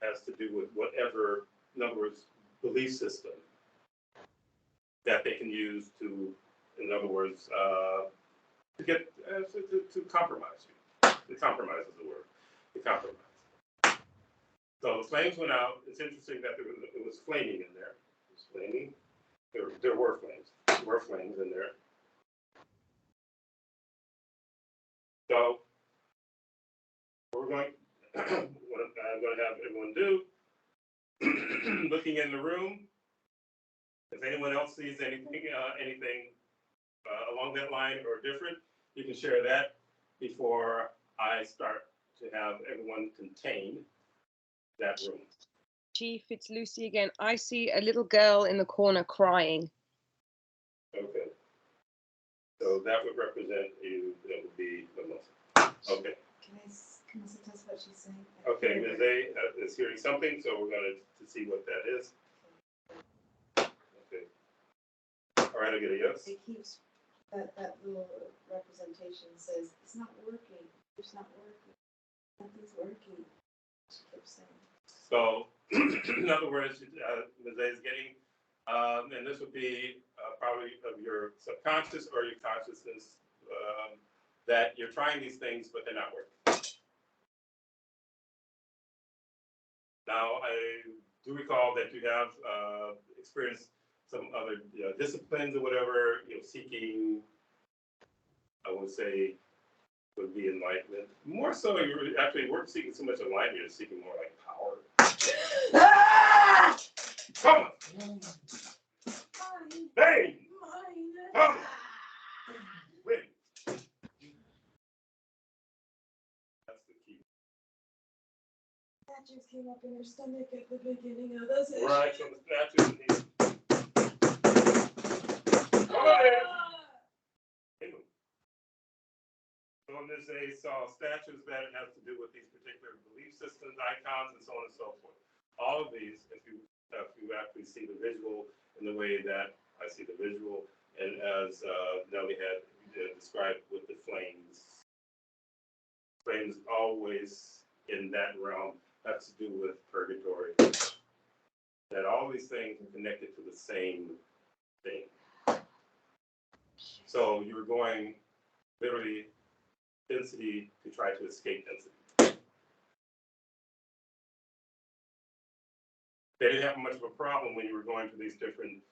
has to do with whatever, in other words, belief system that they can use to, in other words, to get, to compromise you. To compromise is the word. To compromise. So the flames went out. It's interesting that it was flaming in there. It was flaming. There were flames. There were flames in there. So what I'm going to have everyone do, looking in the room, if anyone else sees anything along that line or different, you can share that before I start to have everyone contain that room. Chief, it's Lucy again. I see a little girl in the corner crying. Okay. So that would represent you, that would be the Muslim. Okay. Can I test what she's saying? Okay, Ms. A is hearing something, so we're going to see what that is. Okay. All right, I'll get a yes. It keeps, that little representation says, it's not working, it's not working, nothing's working, she kept saying. So, in other words, Ms. A is getting, and this would be probably of your subconscious or your consciousness, that you're trying these things, but they're not working. Now, I do recall that you have experienced some other disciplines or whatever, seeking, I would say, would be enlightenment. More so, you actually weren't seeking so much enlightenment, you're seeking more like power. Ah! Come on! Hey! Come! Wait. That's the key. Statues came up in her stomach at the beginning of the session. Right, so the statues in here. Come on in! So in this they saw statues that has to do with these particular belief systems, icons, and so on and so forth. All of these, if you actually see the visual in the way that I see the visual, and as Nelly had described with the flames, flames always in that realm have to do with purgatory. That all these things are connected to the same thing. So you were going literally density to try to escape density. They didn't have much of a problem when you were going to these different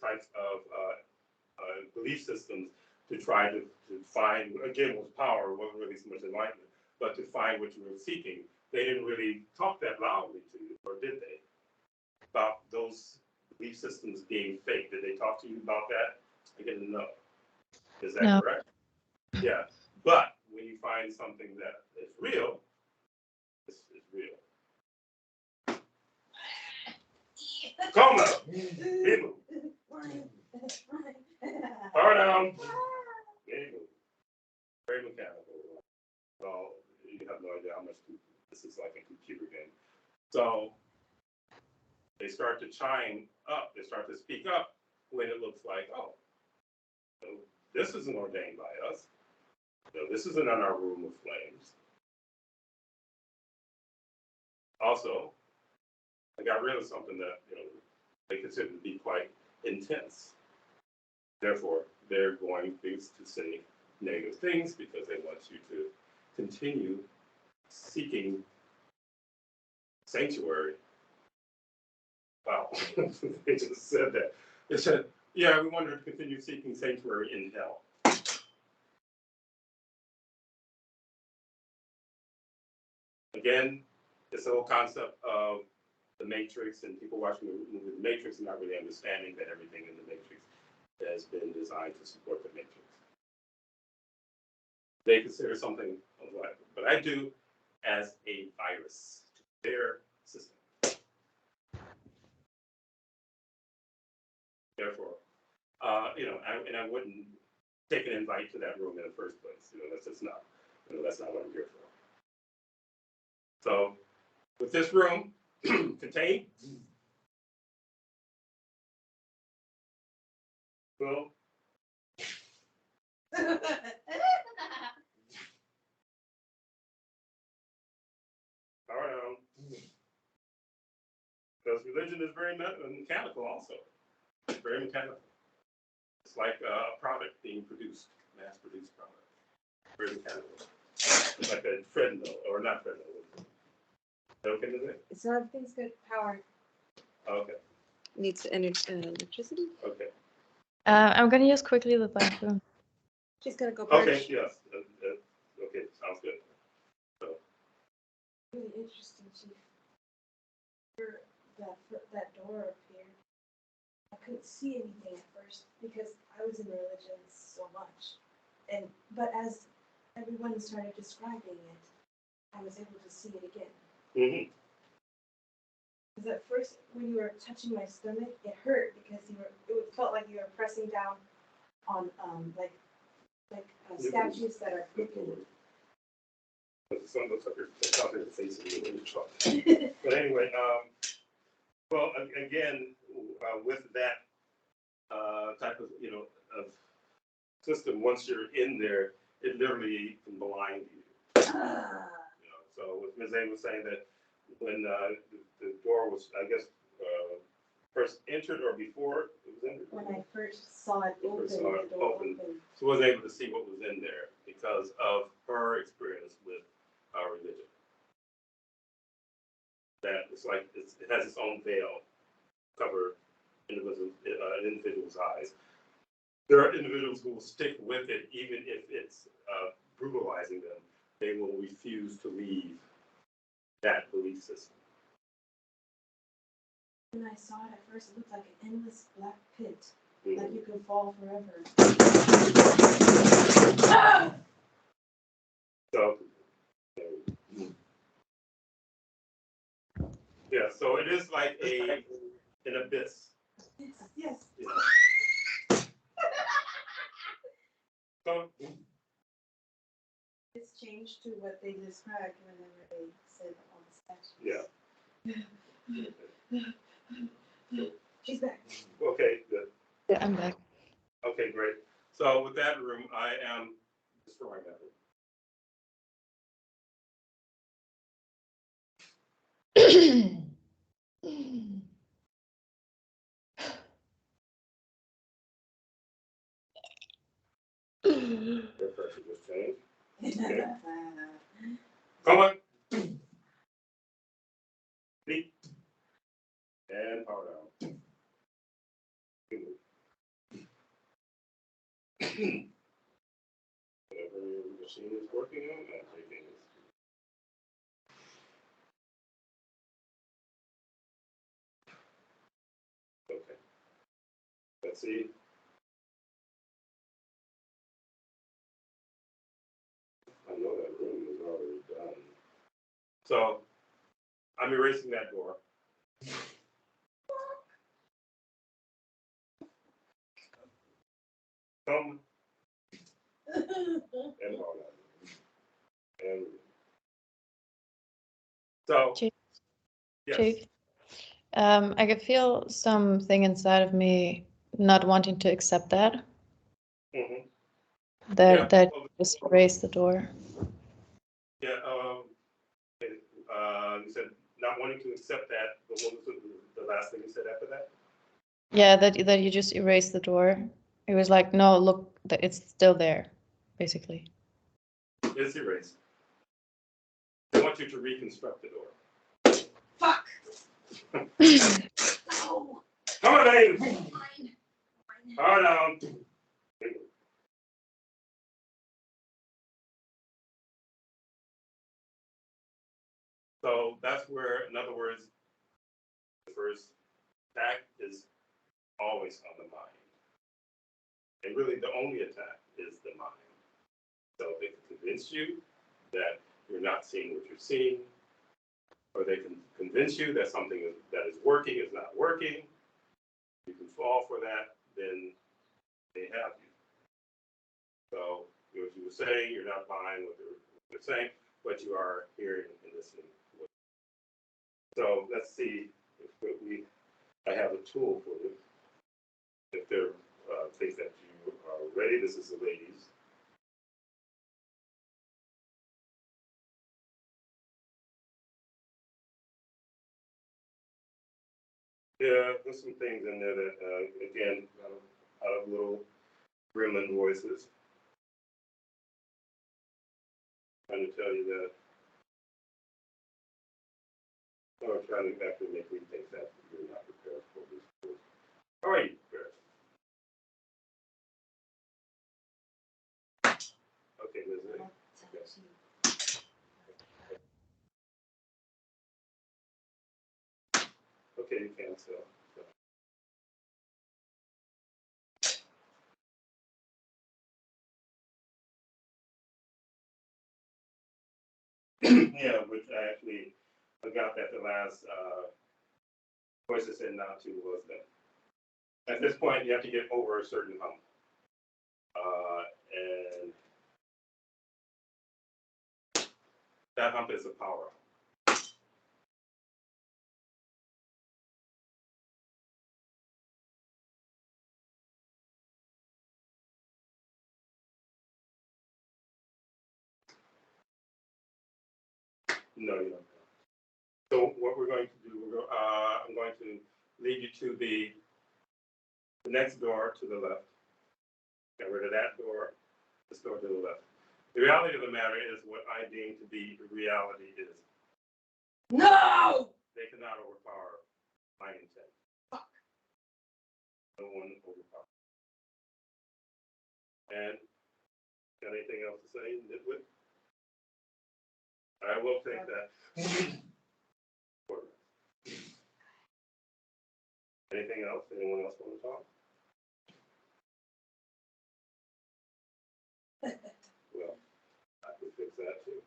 types of belief systems to try to find, again, was power, wasn't really so much enlightenment, but to find what you were seeking. They didn't really talk that loudly to you, or did they? About those belief systems being fake. Did they talk to you about that? I didn't know. Is that correct? Yeah. But when you find something that is real, it's real. Come on. Power down. Very mechanical. So you have no idea how much this is like a computer game. So they start to chime up. They start to speak up when it looks like, oh, this isn't ordained by us. This isn't in our room of flames. Also, I got rid of something that they consider to be quite intense. Therefore, they're going to say negative things because they want you to continue seeking sanctuary. Wow, they just said that. They said, yeah, we want to continue seeking sanctuary in hell. Again, it's the whole concept of the Matrix, and people watching the movie The Matrix and not really understanding that everything in the Matrix has been designed to support the Matrix. They consider something of what I do as a virus to their system. Therefore, and I wouldn't take an invite to that room in the first place. That's just not, that's not what I'm here for. So, with this room contained, well, power down. Because religion is very mechanical also. It's very mechanical. It's like a product being produced, mass-produced product. Very mechanical. It's like a treadmill, or not treadmill. Okay, is it? It's not everything's good. Power Okay, needs electricity. okay. I'm gonna use quickly the bathroom. She's gonna go Okay, purge. yes. Okay, sounds good. So, Really interesting, Chief. That door up here, I couldn't see anything at first because I was in religion so much. But as everyone started describing it, I was able to see it again. mm-hmm. Because at first, when you were touching my stomach, it hurt because it felt like you were pressing down on statues that are crooked. The sun looks like you're talking to the face of you when you're talking. But anyway, well, again, with that type of of system, once you're in there, it literally can blind you. So what Ms. A was saying that when the door was, I guess, first entered or before it was entered. When I first saw it open, First saw it the door open. opened. She wasn't able to see what was in there because of her experience with our religion. That it's like it has its own veil cover individual's eyes. There are individuals who will stick with it even if it's brutalizing them. They will refuse to leave that belief system. When I saw it at first, it looked like an endless black pit, Mm-hmm. like you could fall forever. So, yeah, so it is like an abyss. Yes. You know. So, It's changed to what they described whenever they said all the statues. yeah. She's back. Okay, good. Yeah, I'm back. Okay, great. So with that room, I am destroying that room. Their pressure just changed. Okay. Come on. Deep. And power down. Whatever your machine is working on, everything is. Okay. Let's see. I know that room is already done. So I'm erasing that door. Come and all that. And so, Chief. yes. Chief, I could feel something inside of me not wanting to accept that. Mm-hmm. That Yeah. just erased the door. Yeah. You said not wanting to accept that, but what was the last thing you said after that? Yeah, that you just erased the door. It was like, no, look, it's still there, basically. It's erased. They want you to reconstruct the door. Fuck! Come No! on, Dave! Fine. Power down. So that's where, in other words, the first attack is always on the mind. And really the only attack is the mind. So they can convince you that you're not seeing what you're seeing. or they can convince you that something that is working is not working. You can fall for that, then they have you. So, as you were saying, you're not buying what they're saying, but you are hearing and listening. So let's see if I have a tool for you. If there are things that you are ready, this is the ladies. Yeah, there's some things in there that, again, out of little gremlin voices. Trying to tell you that. Or trying to actually make me think that you're not prepared for this course. How are you prepared? Okay, Liz. Okay, you can tell. Yeah, which I actually forgot that the last voice I said not to was that at this point you have to get over a certain hump. And that hump is a power hump. No, you don't. So what we're going to do, I'm going to lead you to the next door to the left. Get rid of that door, this door to the left. The reality of the matter is what I deem to be the reality is. No! They cannot overpower my intent. Fuck. No one overpower. And got anything else to say, Nitwit? I will take that. Anything else? Anyone else want to talk? Well, I can fix that too.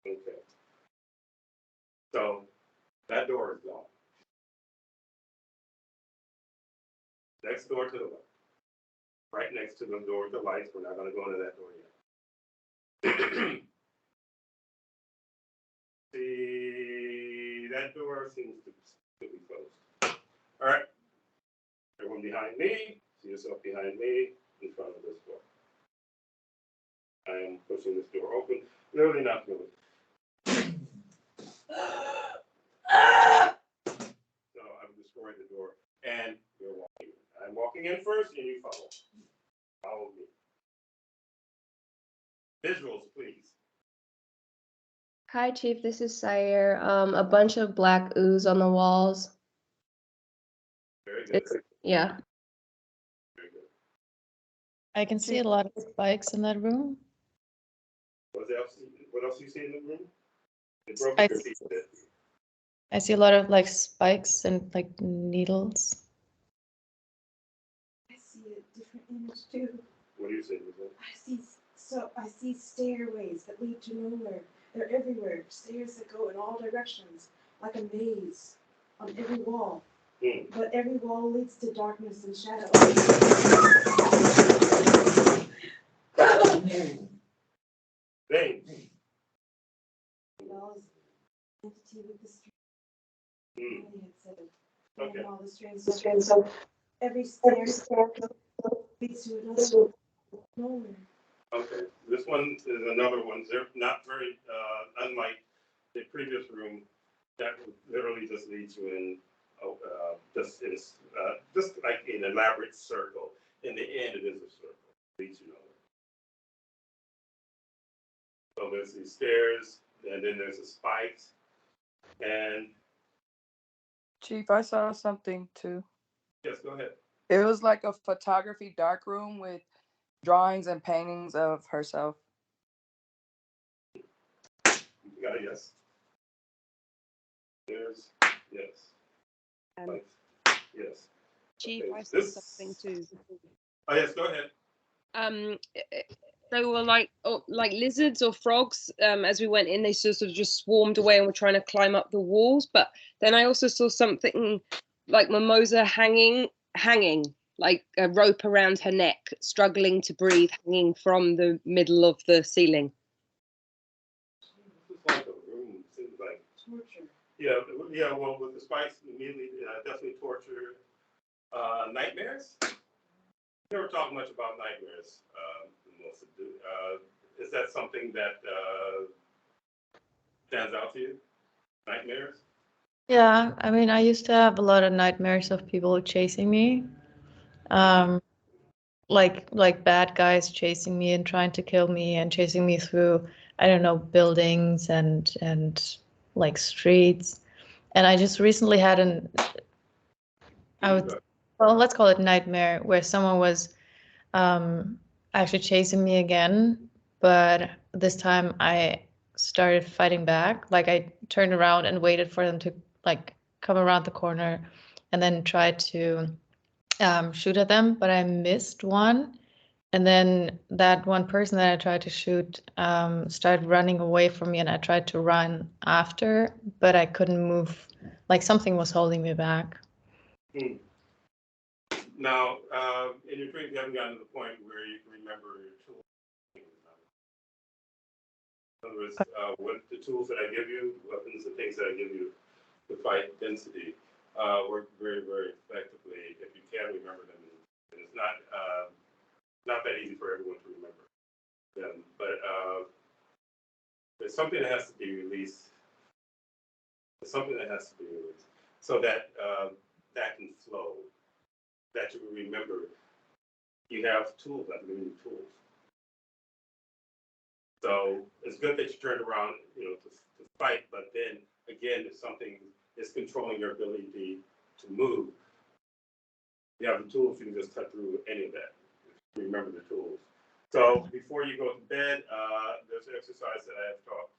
Okay. So that door is gone. Next door to the left. Right next to the door with the lights. We're not going to go into that door yet. See, that door seems to be closed. All right. Everyone behind me. See yourself behind me in front of this door. I am pushing this door open. Literally not moving. So I've destroyed the door. And you're walking in. I'm walking in first and you follow. Follow me. Visuals, please. Hi, Chief. This is Sayer. A bunch of black ooze on the walls. Very good. Yeah. Very good. I can see a lot of spikes in that room. What else do you see in the room? It broke up your feet a bit. I see a lot of like spikes and like needles. I see a different image too. What do you see? Lizette? I see stairways that lead to nowhere. They're everywhere. Stairs that go in all directions, like a maze on every wall. But every wall leads to darkness and shadow. Veins. All is entity with the string. Mm. Had said, Okay. and all the strings of every stair leads to another nowhere. Okay. This one is another one. They're not very unlike the previous room that literally just leads you in just like an elaborate circle. In the end, it is a circle. It leads you nowhere. So there's these stairs, and then there's the spikes, and Chief, I saw something too. yes, go ahead. It was like a photography dark room with drawings and paintings of herself. You got a yes. There's yes. Spikes. Yes. Chief, Okay, I saw something too. Oh yes, go ahead. They were like lizards or frogs. As we went in, they sort of just swarmed away and were trying to climb up the walls. But then I also saw something like Mimosa hanging, like a rope around her neck, struggling to breathe, hanging from the middle of the ceiling. It's like a room. Seems like Torture. yeah. Well, with the spikes, immediately definitely torture, nightmares. Never talk much about nightmares. Melissa, is that something that stands out to you? Nightmares? Yeah, I mean, I used to have a lot of nightmares of people chasing me. Like bad guys chasing me and trying to kill me and chasing me through, I don't know, buildings and like streets. And I just recently had well, let's call it nightmare, where someone was actually chasing me again, but this time I started fighting back. Like I turned around and waited for them to like come around the corner and then tried to shoot at them, but I missed one. And then that one person that I tried to shoot started running away from me, and I tried to run after, but I couldn't move. Like something was holding me back. Hmm. Now, in your dreams, you haven't gotten to the point where you can remember your tools. In other words, what the tools that I give you, weapons, the things that I give you to fight density, work very, very effectively if you can remember them. And it's not that easy for everyone to remember them, but there's something that has to be released. There's something that has to be released so that that can flow, that you will remember. You have tools, I've given you tools. So it's good that you turned around, to fight, but then again, if something is controlling your ability to move, you have the tools, you can just cut through any of that. Remember the tools. So before you go to bed, there's an exercise that I have taught.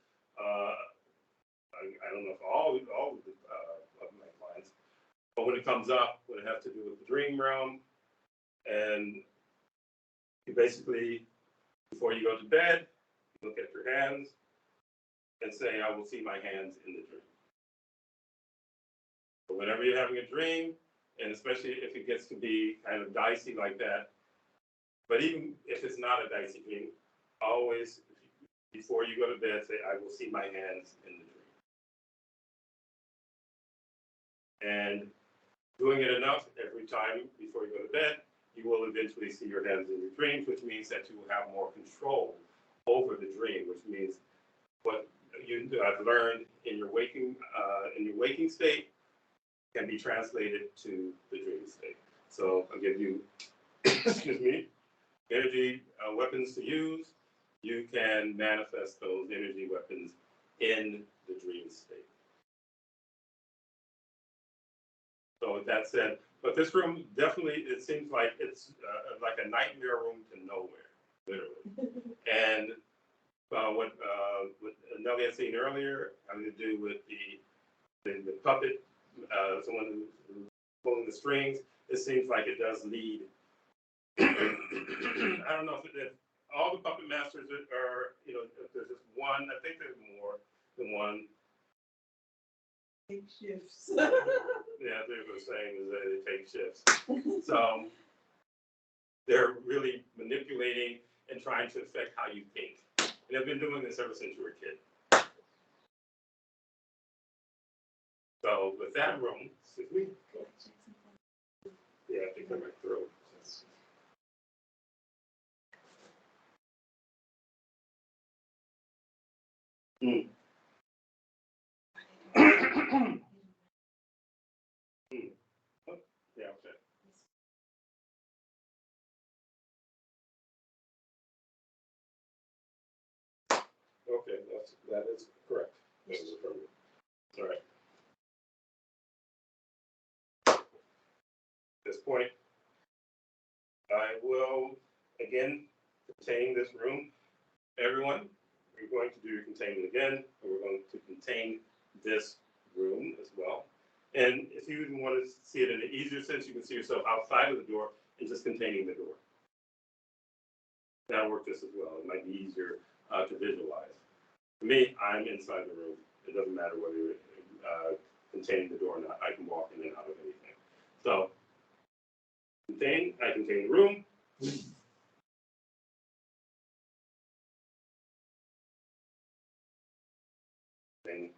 I don't know if all of my clients, but when it comes up, when it has to do with the dream realm, and you basically, before you go to bed, look at your hands and say, I will see my hands in the dream. So whenever you're having a dream, and especially if it gets to be kind of dicey like that, but even if it's not a dicey dream, always, before you go to bed, say, I will see my hands in the dream. And doing it enough every time before you go to bed, you will eventually see your hands in your dreams, which means that you will have more control over the dream, which means what you have learned in your waking state can be translated to the dream state. So I'll give you, excuse me, energy weapons to use. You can manifest those energy weapons in the dream state. So with that said, but this room definitely, it seems like it's like a nightmare room to nowhere, literally. And what Nelly had seen earlier, having to do with the puppet, someone who's pulling the strings, it seems like it does lead. I don't know if all the puppet masters are, if there's just one, I think there's more than one. Take shifts. Yeah, they were saying is that they take shifts. So they're really manipulating and trying to affect how you think. And they've been doing this ever since you were a kid. So with that room, excuse me. Yeah, I think I might throw. Mm. Yeah, okay. Okay, that is correct. That is affirmative. All right. At this point, I will again contain this room. Everyone, we're going to do your containment again, and we're going to contain this room as well. And if you even want to see it in an easier sense, you can see yourself outside of the door and just containing the door. That'll work just as well. It might be easier to visualize. For me, I'm inside the room. It doesn't matter whether you're containing the door or not. I can walk in and out of anything. So, I contain the room. Thing.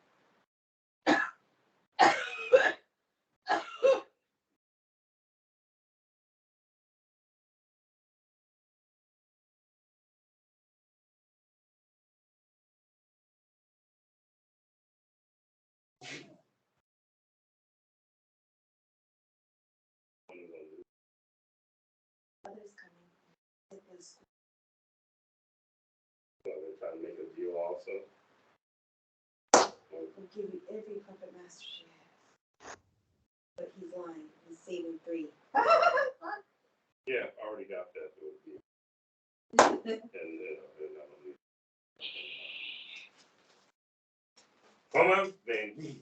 Others coming. It was So they're trying to make a deal also. will give you every puppet master she has. But he's lying. He's saving 3. Yeah, I already got that. And come on, then.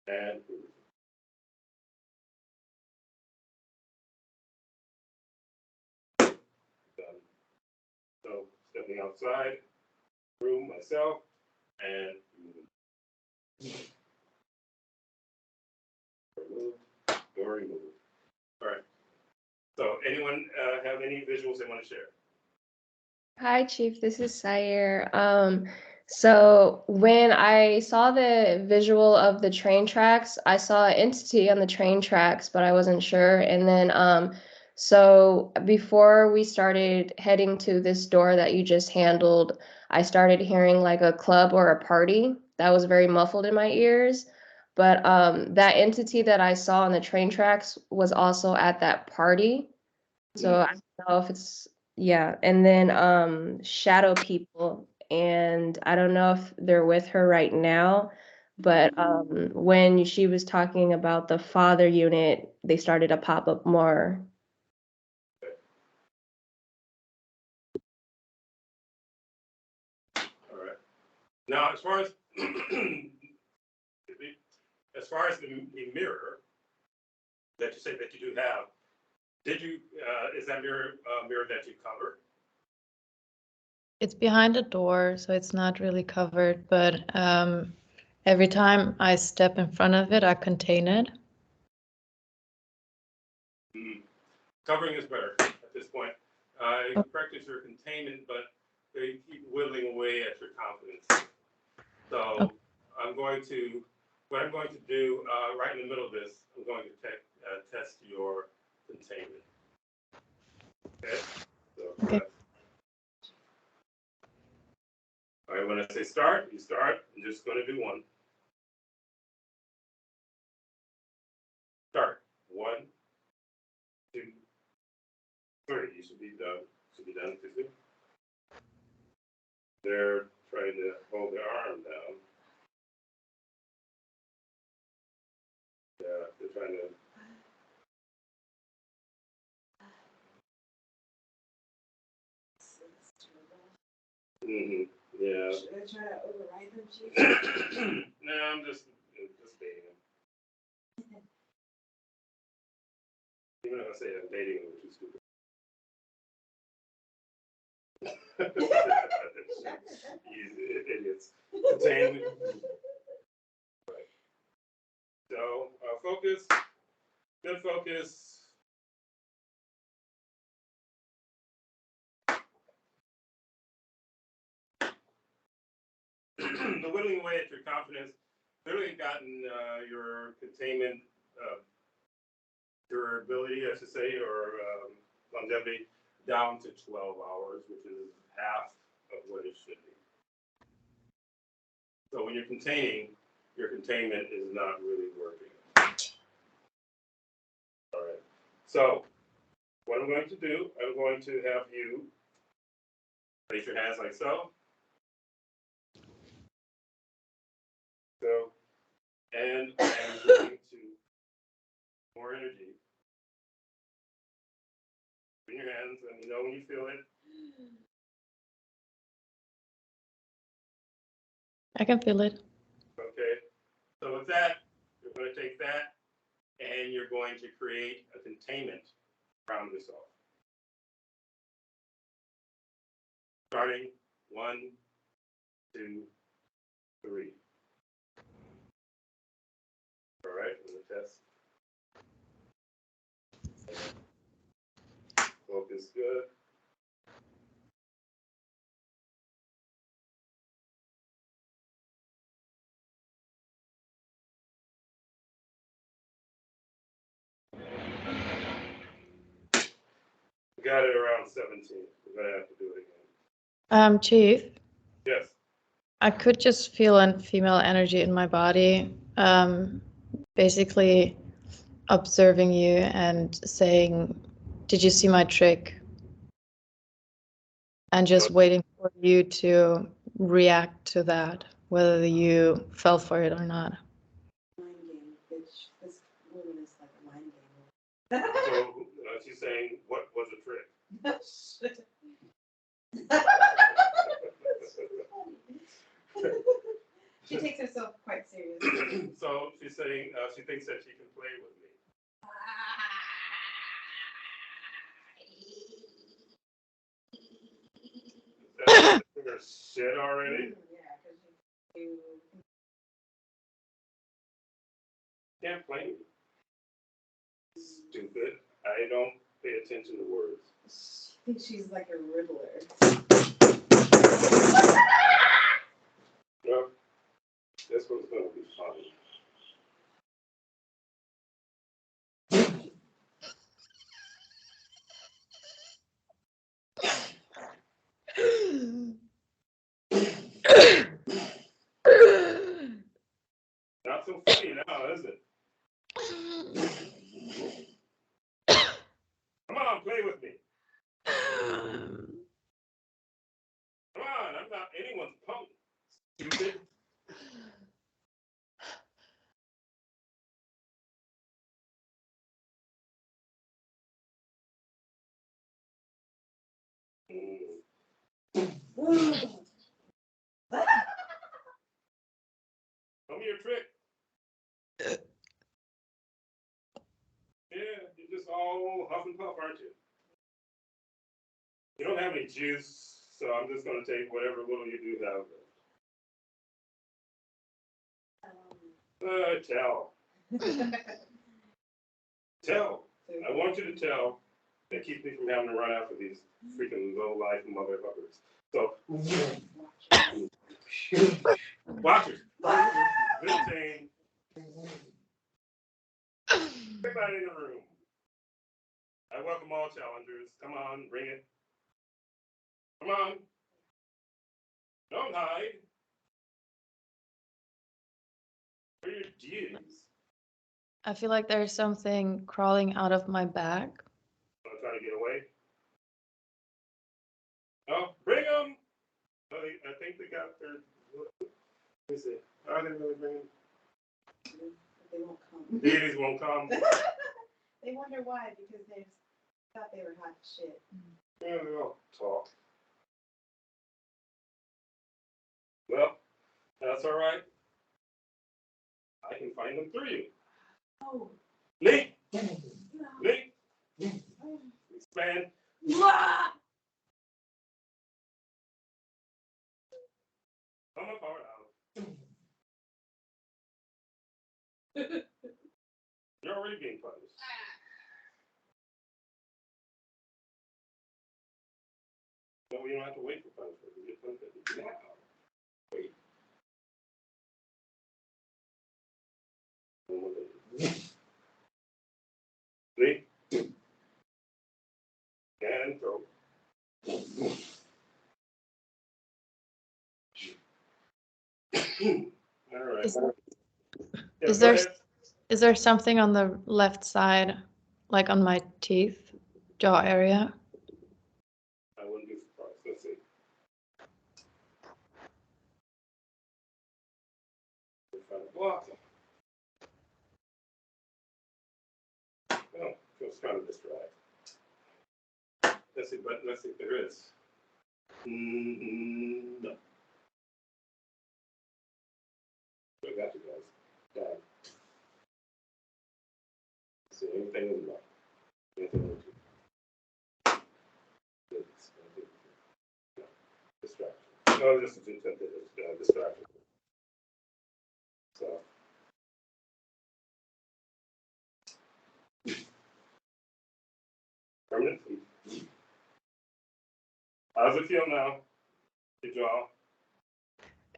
And done. So stepping outside, room myself, and removed, door removed. All right. So anyone have any visuals they want to share? Hi, Chief. This is Sayer. So when I saw the visual of the train tracks, I saw an entity on the train tracks, but I wasn't sure. And then, so before we started heading to this door that you just handled, I started hearing like a club or a party that was very muffled in my ears. But that entity that I saw on the train tracks was also at that party. So I don't know if it's, yeah. And then shadow people, and I don't know if they're with her right now, but when she was talking about the father unit, they started to pop up more. All right. Now, as far as the mirror that you say that you do have, did you is that mirror that you covered? It's behind a door, so it's not really covered, but every time I step in front of it, I contain it. Covering is better at this point. You practice your containment, but they keep whittling away at your confidence. So what I'm going to do right in the middle of this, I'm going to test your containment. Okay? So, Okay. all right, when I say start, you start. I'm just going to do one. Start. 1, 2, 3. You should be done. Should be done quickly. They're trying to hold their arm down. Yeah, they're trying to. Yeah. Should I try to override them, Chief? No, I'm just dating them. Even if I say I'm dating them, which is stupid. You idiots. Contain. Right. So, focus. Good focus. The whittling away at your confidence clearly gotten your containment durability, I should say, or longevity down to 12 hours, which is half of what it should be. So when you're containing, your containment is not really working. All right. So what I'm going to do, I'm going to have you place your hands like so. And I'm going to more energy. In your hands, and you know when you feel it. I can feel it. Okay. So with that, you're going to take that and you're going to create a containment around yourself. Starting 1, 2, 3. All right, for the test. Focus good. We got it around 17. We're going to have to do it again. Chief, Yes. I could just feel a female energy in my body, basically observing you and saying, "Did you see my trick?" And just waiting for you to react to that, whether you fell for it or not. Mind game, bitch. This woman is like a mind So she's saying, what was a trick? game. She takes herself quite seriously. So she's saying she thinks that she can play with me. Is that shit already? Yeah, because you Can't play me. Stupid. I don't pay attention to words. I think she's like a riddler. Well, this one's going to be fun. Not so funny now, is it? Come on, play with me. Come on, I'm not anyone's punk. Stupid. Tell me your trick. Yeah, you're just all huff and puff, aren't you? You don't have any juice, so I'm just going to take whatever little you do have. Tell. Tell. I want you to tell. That keeps me from having to run after these freaking low-life motherfuckers. So, watchers. Good thing. Everybody in the room. I welcome all challengers. Come on, bring it. Come on. Don't hide. Where are your deities? I feel like there's something crawling out of my back. I'm trying to get away. Oh, bring them! Oh, I think they got their. Let me see. Are they really bringing? They won't come. Deities won't come. They wonder why, because they thought they were hot shit. Yeah, they all talk. Well, that's all right. I can find them through you. Oh. Link! Link! Expand. Come apart out. You're already being punished. No, you don't have to wait for punishment. You get punishment now. Wait. See? And throw. All right. Is there something on the left side, like on my teeth, jaw area? I wouldn't be surprised. Let's see. Block. was trying to distract. Let's see if there is. No. I got you guys. Yeah. See anything in the left? Anything in the distraction. No, this is distraction. So. Permanent. How's it feel now? Your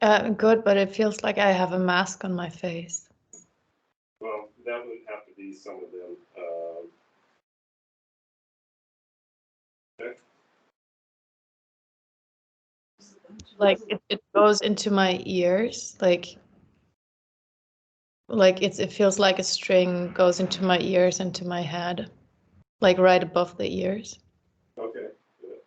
jaw? Good, but it feels like I have a mask on my face. Well, that would have to be some of them. Okay. Like it goes into my ears, like it feels like a string goes into my ears and to my head, like right above the ears. Okay. Good.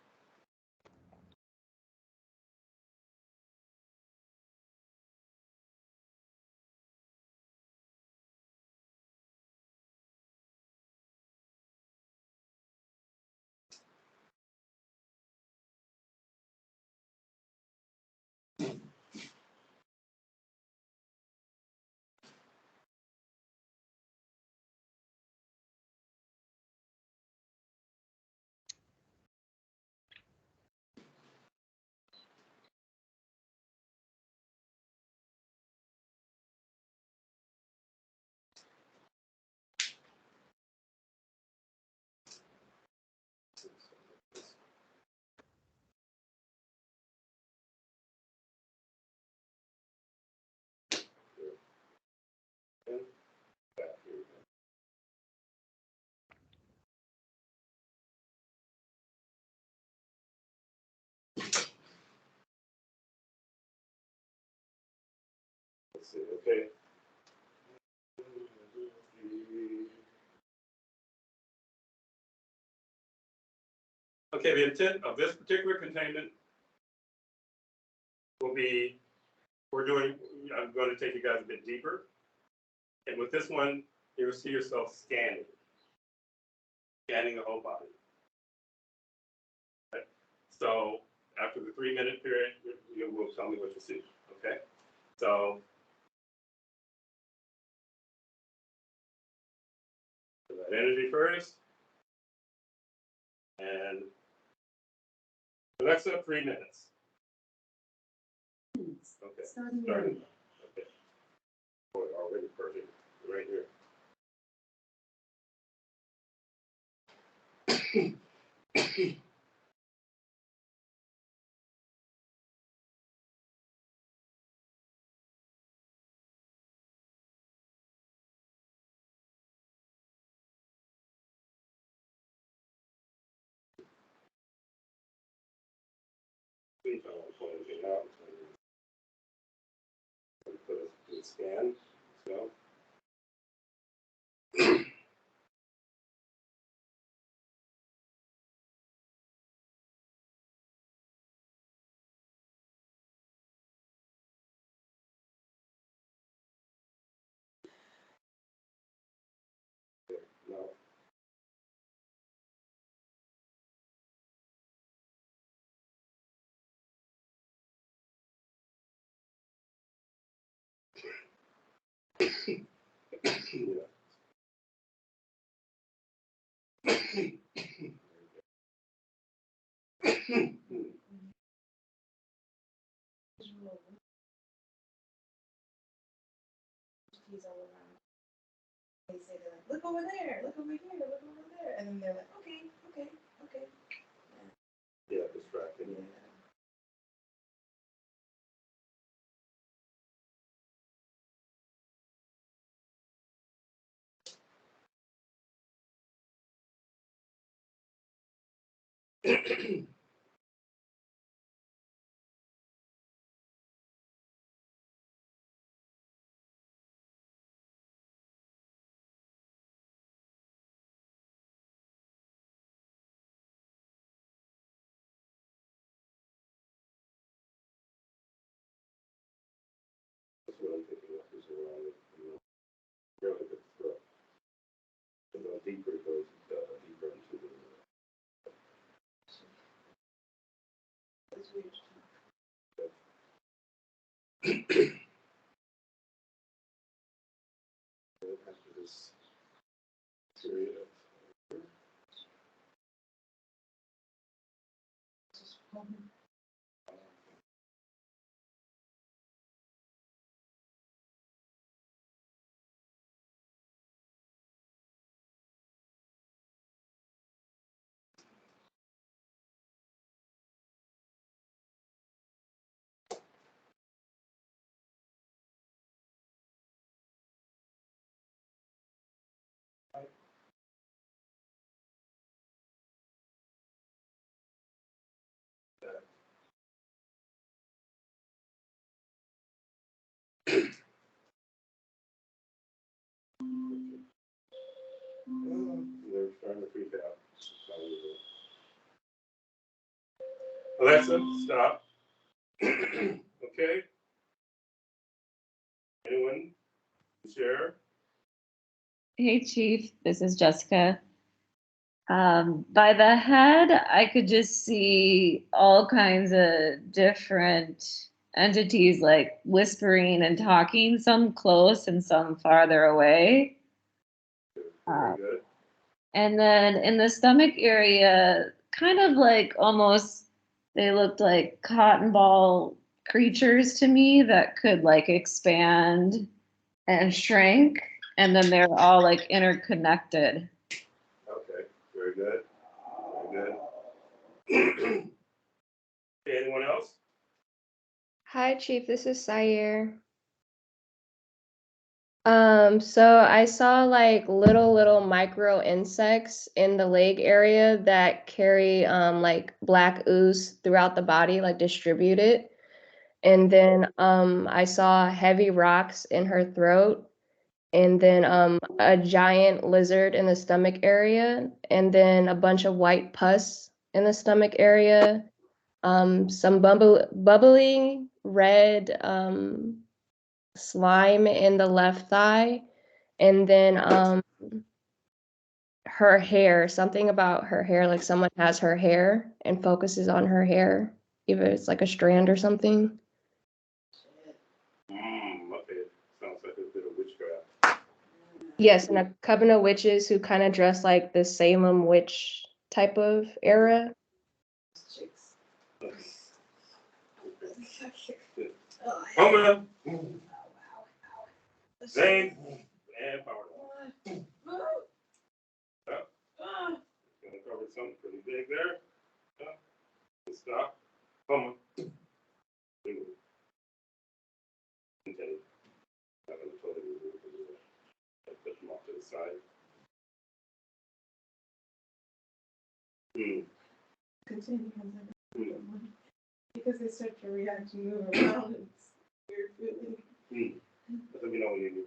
And back here again. Let's see. Okay. Okay, the intent of this particular containment will be, I'm going to take you guys a bit deeper. And with this one, you'll see yourself scanning the whole body. Okay. So after the 3-minute period, you will tell me what you see. Okay. So that energy first. And Alexa, 3 minutes. Okay. Starting. Okay. Boy, already perfect. Right here. See if I want to pull anything out. Put a scan. So. No. Yeah. He's all around. They say they're like, look over there, look over here, look over there, and then they're like, okay. Yeah, distracted. Yeah. That's what I'm picking up is around it. Really good throat. The more deeper it goes, After this period of they're starting to freak out. Alexa, stop. Okay. Anyone share? Hey, Chief, this is Jessica. By the head, I could just see all kinds of different entities like whispering and talking, some close and some farther away. Very good. And then in the stomach area, kind of like almost, they looked like cotton ball creatures to me that could like expand and shrink. And then they're all like interconnected. Okay, very good. Very good. Anyone else? Hi, Chief. This is Sayer. So I saw like little micro insects in the leg area that carry like black ooze throughout the body, like distributed. And then I saw heavy rocks in her throat, and then a giant lizard in the stomach area, and then a bunch of white pus in the stomach area, some bubbling red slime in the left thigh, and then her hair, something about her hair, like someone has her hair and focuses on her hair, either it's like a strand or something. Okay. Sounds like a bit of witchcraft. Yes, and a coven of witches who kind of dress like the Salem witch type of era. Chicks. Okay. Oh, Homer, wow. Zane, and Power. Gonna cover something pretty big there. Stop. Homer. Continue. I'm gonna totally remove them. Put them off to the side. Continue because they start to react to move around. It's weird feeling. Let me know when you need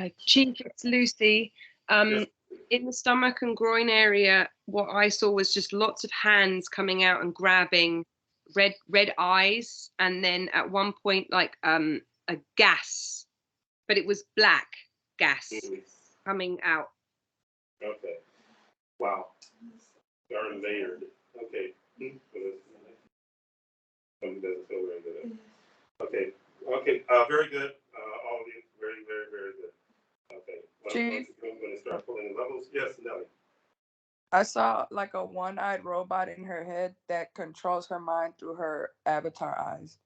to. Chief, it's Lucy. Yes. In the stomach and groin area, what I saw was just lots of hands coming out and grabbing red eyes, and then at one point like a gas, but it was black gas coming out. Okay. Wow. They're layered. Okay. Something doesn't feel very good. Okay. Okay. Very good. All of you. Very, very, very good. Okay. Chief? I'm going to start pulling the levels. Yes, Nelly. I saw like a one-eyed robot in her head that controls her mind through her avatar eyes.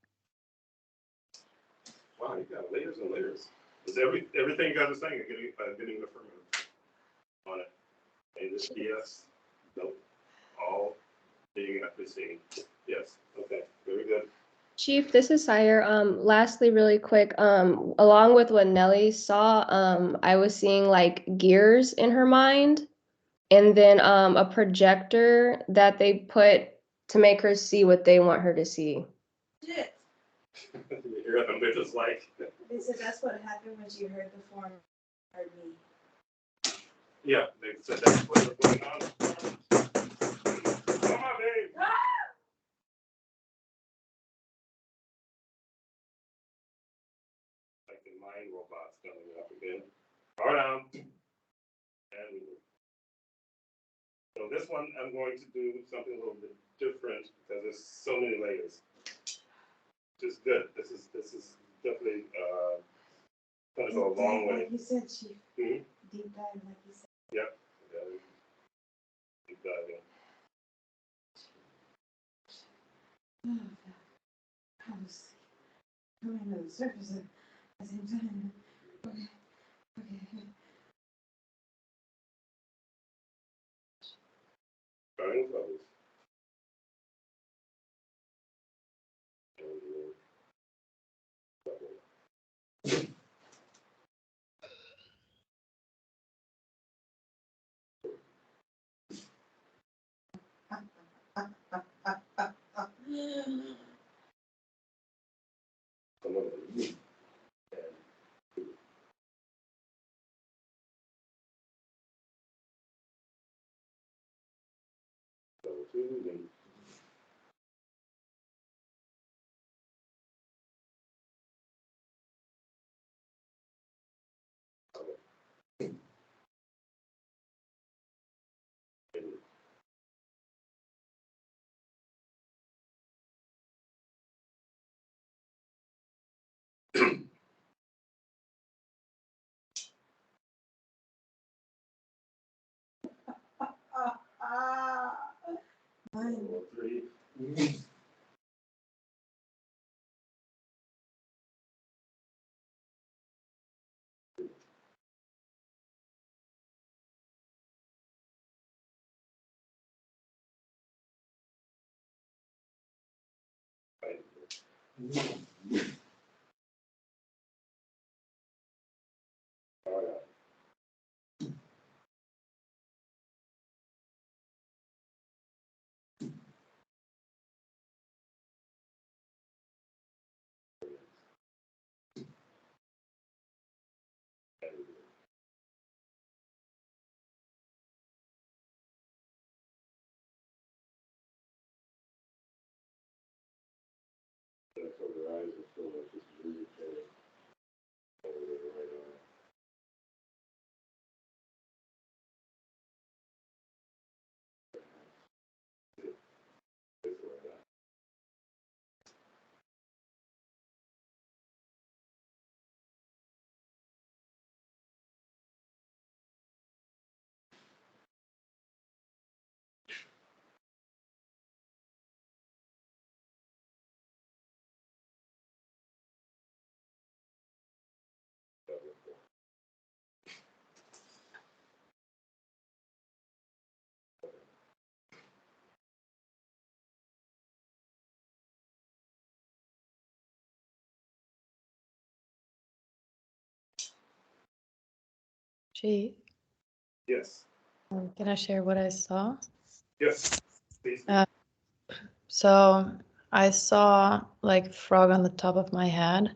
Wow, you got layers and layers. Is everything you guys are saying getting affirmative on it? And this yes, nope, all being at the scene. Yes. Okay. Very good. Chief, this is Sayer. Lastly, really quick, along with what Nelly saw, I was seeing like gears in her mind, and then a projector that they put to make her see what they want her to see. Shit. You hear them? They're just like. They said that's what happened when she heard the form. Heard me. Yeah, they said that's what was going on. Come on, babe. Like the mind robots coming up again. Power down. And we move. So this one, I'm going to do something a little bit different because there's so many layers. is good. This is definitely gonna go a long way. Like you said, Chief. Mhm. Deep dive, like you said. Yep. Deep dive, yeah. Oh, God. I was coming to the surface at the same time. Okay. Okay. Starting with levels. Some of them. Level 2, then level 3. All right. That's over the eyes and feel like this is really chilling over the right arm. This right eye. Level 4. Gee, Yes. can I share what I saw? Yes. Please. Uh, So I saw like frog on the top of my head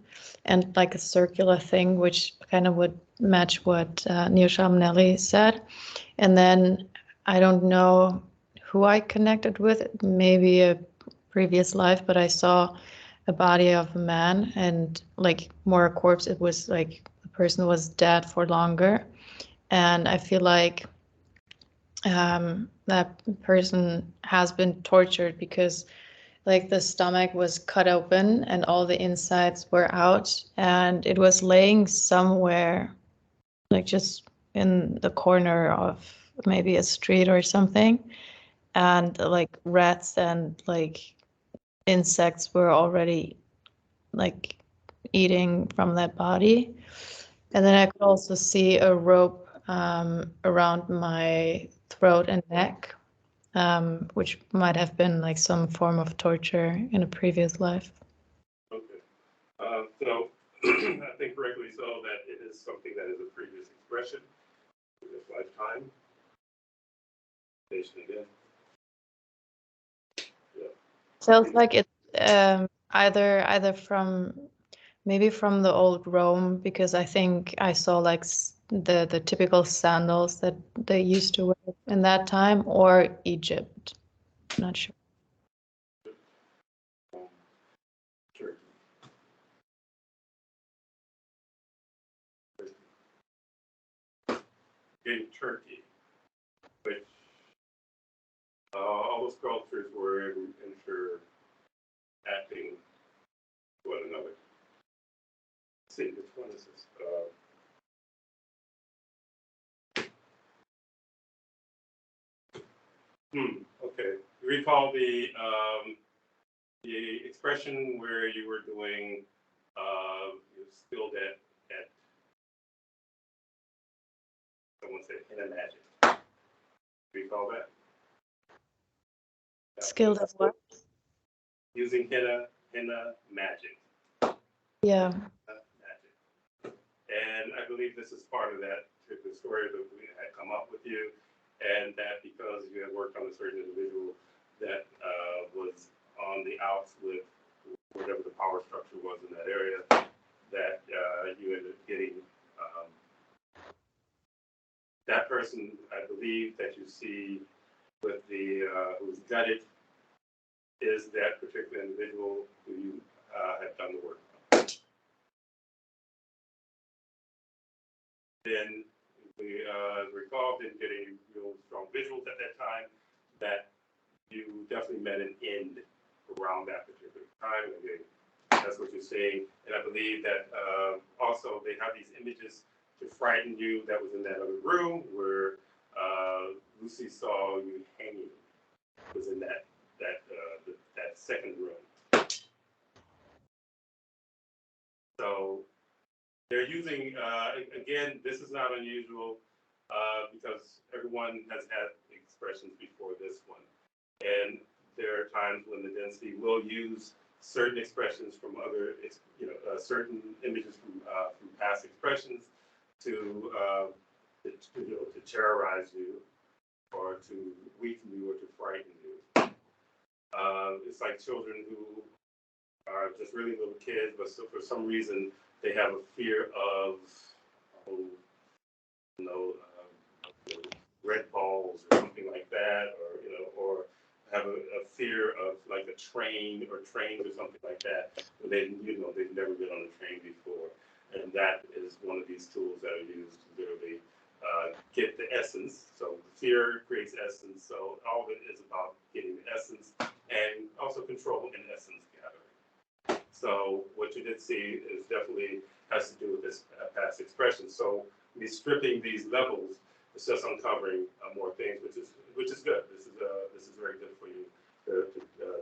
and like a circular thing, which kind of would match what Neo Shamanic said. And then I don't know who I connected with, maybe a previous life, but I saw a body of a man and like more a corpse. It was like the person was dead for longer. And I feel like that person has been tortured because like the stomach was cut open and all the insides were out and it was laying somewhere like just in the corner of maybe a street or something, and like rats and like insects were already like eating from that body. And then I could also see a rope around my throat and neck, which might have been like some form of torture in a previous life. Okay. So I think correctly so that it is something that is a previous expression in this lifetime. Station again. Yeah. Sounds like it's either from maybe from the old Rome, because I think I saw like the typical sandals that they used to wear in that time, or Egypt. I'm not sure. Turkey. In Turkey, which all the sculptures were interacting this is, okay. You recall the expression where you were doing, you skilled at someone said henna magic. Recall that? Skilled at what? Using henna magic. Yeah. Magic. And I believe this is part of that particular story that we had come up with you, and that because you had worked on a certain individual that was on the outs with whatever the power structure was in that area, that you ended up getting that person, I believe, that you see with the who's gutted is that particular individual who you have done the work on. Then we recall didn't get any real strong visuals at that time, that you definitely met an end around that particular time. And that's what you're seeing. And I believe that also they have these images to frighten you that was in that other room where Lucy saw you hanging, was in that second room. So they're using, again, this is not unusual because everyone has had expressions before this one. And there are times when the density will use certain expressions from other, certain images from past expressions to terrorize you, or to weaken you, or to frighten you. It's like children who are just really little kids, but so for some reason they have a fear of, red balls or something like that, or have a fear of like a train or trains or something like that. But they've never been on a train before, and that is one of these tools that are used to literally get the essence. So fear creates essence. So all of it is about getting the essence and also control in essence gathering. So what you did see is definitely has to do with this past expression. So be stripping these levels, it's just uncovering more things, which is good. This is very good for you to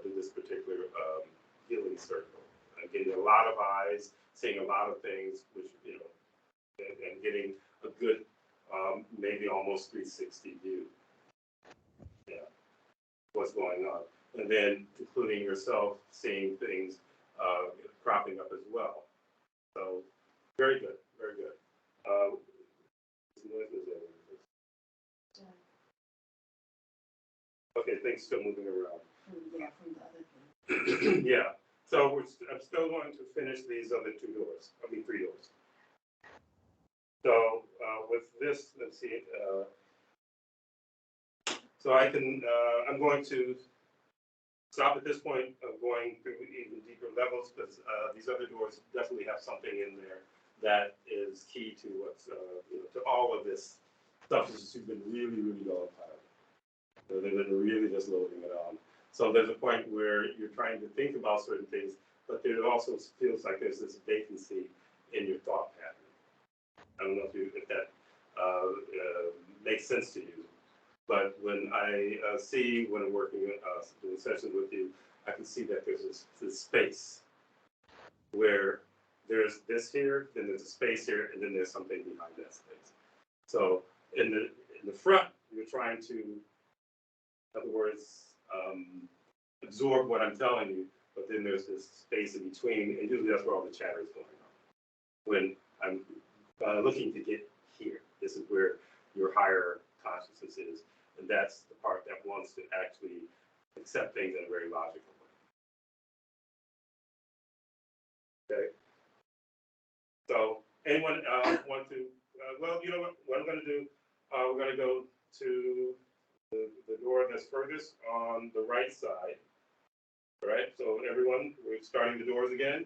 do this particular healing circle. Getting a lot of eyes, seeing a lot of things, which and getting a good maybe almost 360 view. Yeah, what's going on, and then including yourself seeing things cropping up as well. So very good, very good. Okay, things still moving around. Yeah, from the other thing. Yeah. So I'm still going to finish these other three doors. So with this, let's see. So I can. I'm going to stop at this point of going through even deeper levels, because these other doors definitely have something in there that is key to what's to all of this stuff that you've been really, really dogpiling. So they've been really just loading it on. So there's a point where you're trying to think about certain things, but there also feels like there's this vacancy in your thought pattern. I don't know if that makes sense to you, but when I see when I'm working doing sessions with you, I can see that there's this space where there's this here, then there's a space here, and then there's something behind that space. So in the front, you're trying to, in other words, absorb what I'm telling you, but then there's this space in between, and usually that's where all the chatter is going on. When I'm looking to get here, this is where your higher consciousness is, and that's the part that wants to actually accept things in a very logical way. Okay? So anyone want to, well, you know what I'm going to do, we're going to go to the door that's furthest on the right side. All right, so everyone, we're starting the doors again.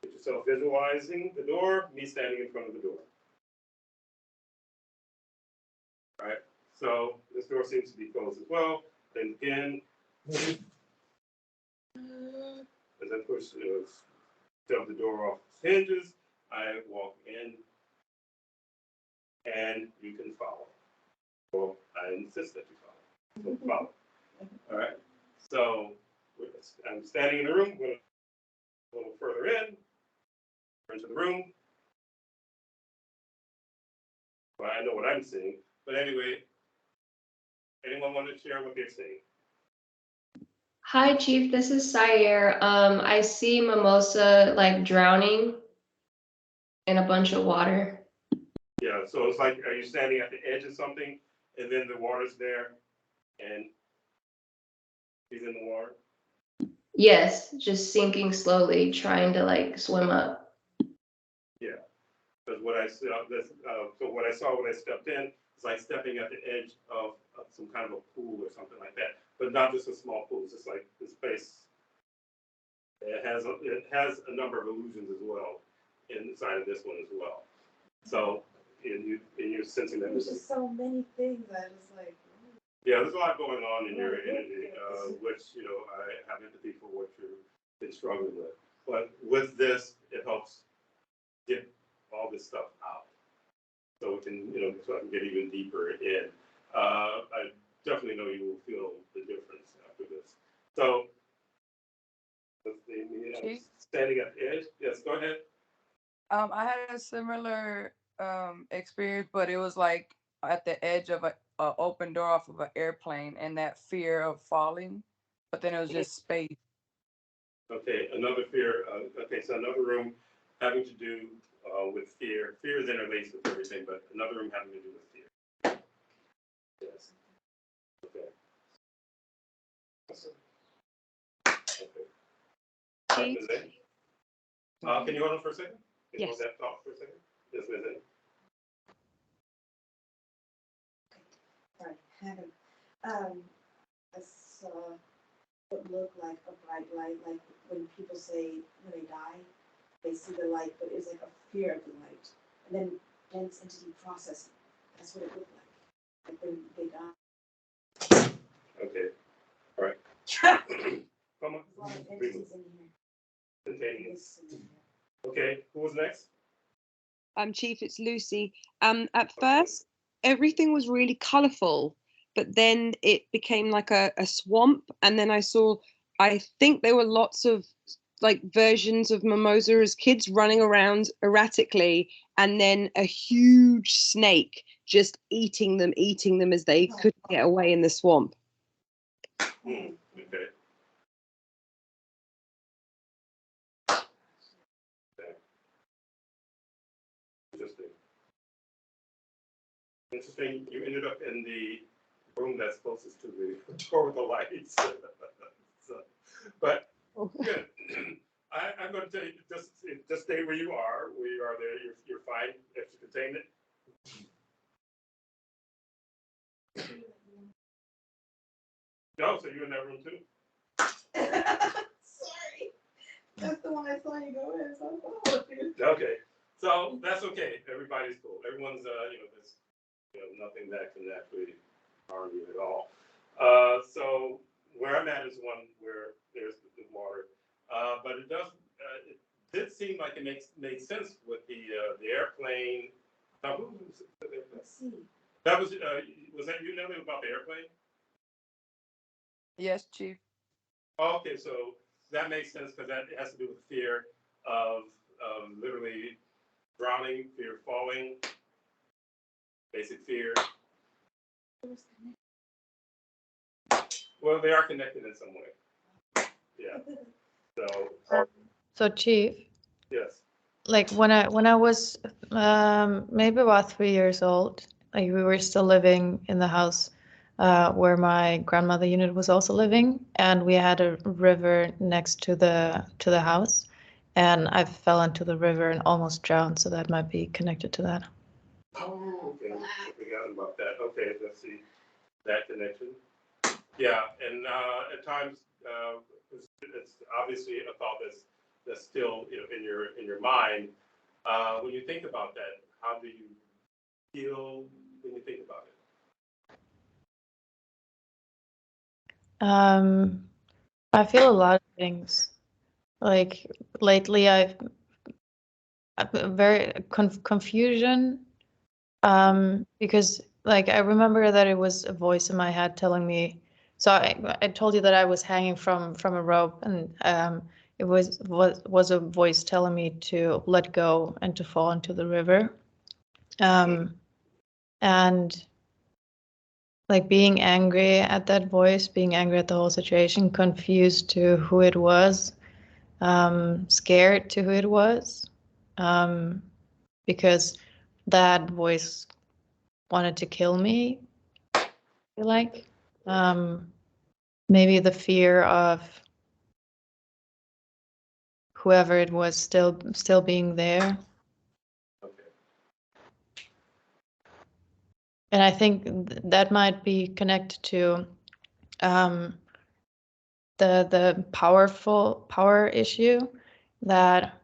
Get yourself visualizing the door, me standing in front of the door. All right, so this door seems to be closed as well. Then again, as I push, shove the door off its hinges, I walk in, and you can follow. Well, I insist that you follow. So follow. All right. So I'm standing in the room, going a little further into the room. Well, I know what I'm seeing, but anyway, anyone want to share what they're seeing? Hi, Chief. This is Sayer. I see Mimosa like drowning in a bunch of water. Yeah, so it's like, are you standing at the edge of something, and then the water's there, and he's in the water? Yes, just sinking slowly, trying to like swim up. Yeah, because what I saw, so what I saw when I stepped in, it's like stepping at the edge of some kind of a pool or something like that, but not just a small pool. It's just like this space. It has a number of illusions as well inside of this one as well. So in your sensing that There's just so many things. I was like, yeah, there's a lot going on in your energy, which, I have empathy for what you've been struggling with. But with this, it helps get all this stuff out. So we can, so I can get even deeper in. I definitely know you will feel the difference after this. So, let's see, standing at the edge. Yes, go ahead. I had a similar experience, but it was like at the edge of a open door off of an airplane, and that fear of falling, but then it was just space. Okay, another fear. Okay, so another room having to do with fear. Fear is interlaced with everything, but another room having to do with fear. Yes. Okay. Okay. Ms. A? Can you hold on for a second? Can you Yes. hold that thought for a second? Yes, Ms. A. sorry, I saw what looked like a bright light, like when people say when they die, they see the light, but it was like a fear of the light. And then dense entity processing. That's what it looked like. Like when they die. Okay. All right. Come on. There's a lot of entities in here. Containing. Yes, in here. Okay, who was next? Chief, it's Lucy. At first, everything was really colourful, but then it became like a swamp. And then I think there were lots of like versions of Mimosa as kids running around erratically, and then a huge snake just eating them as they couldn't get away in the swamp. Okay. Interesting. You ended up in the room that's closest to the door with the lights. But good. I'm going to tell you, just stay where you are. We are there. You're fine. Extra containment. No, so you're in that room too. Sorry. That's the one I saw you go in, so I followed you. Okay. So that's okay. Everybody's cool. Everyone's, there's, nothing that can actually harm you at all. So where I'm at is one where there's the water, but it did seem like it made sense with the airplane. Who was it? Let's see. That was that you, Nelly, about the airplane? Yes, Chief. Okay, so that makes sense because that has to do with fear of literally drowning, fear of falling, basic fear. Well, they are connected in some way. Yeah. So Chief, Yes. like when I was maybe about 3 years old, like we were still living in the house where my grandmother unit was also living, and we had a river next to the house, and I fell into the river and almost drowned, so that might be connected to that. Oh, okay. I forgot about that. Okay, let's see that connection. Yeah, and at times it's obviously a thought that's still in your mind. When you think about that, how do you feel when you think about it? I feel a lot of things. Like lately, I've very confusion, because like I remember that it was a voice in my head telling me. So I told you that I was hanging from a rope, and it was a voice telling me to let go and to fall into the river, and like being angry at that voice, being angry at the whole situation, confused to who it was, scared to who it was, because that voice wanted to kill me. I feel like maybe the fear of whoever it was still being there. Okay. And I think that might be connected to the power issue, that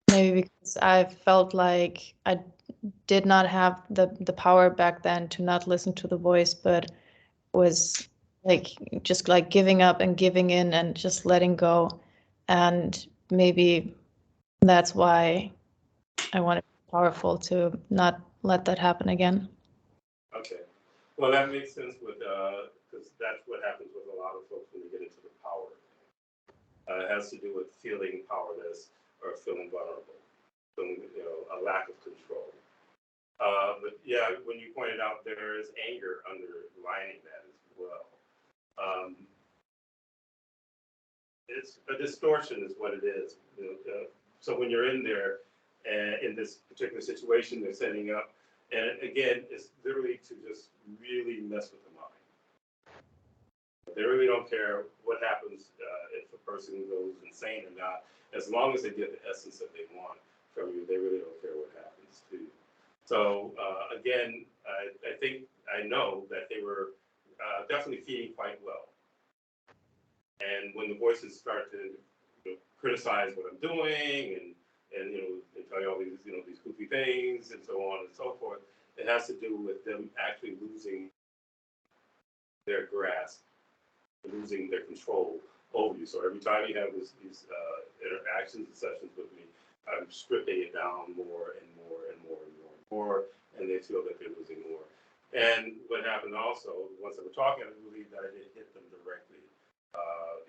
maybe because I felt like I did not have the power back then to not listen to the voice, but was like just like giving up and giving in and just letting go. And maybe that's why I want to be powerful, to not let that happen again. Okay. Well, that makes sense with because that's what happens with a lot of folks when they get into the power. It has to do with feeling powerless or feeling vulnerable, feeling a lack of control. But yeah, when you pointed out, there is anger underlining that as well. It's a distortion, is what it is. So when you're in there, in this particular situation, they're setting up, and again, it's literally to just really mess with the mind. They really don't care what happens if a person goes insane or not, as long as they get the essence that they want from you. They really don't care what happens to you. So again, I think I know that they were definitely feeding quite well. And when the voices start to criticize what I'm doing and they tell you all these these goofy things and so on and so forth, it has to do with them actually losing their grasp, losing their control over you. So every time you have these interactions and sessions with me, I'm stripping it down more and more and more and more and more, and they feel that they're losing more. And what happened also, once they were talking, I believe that I didn't hit them directly,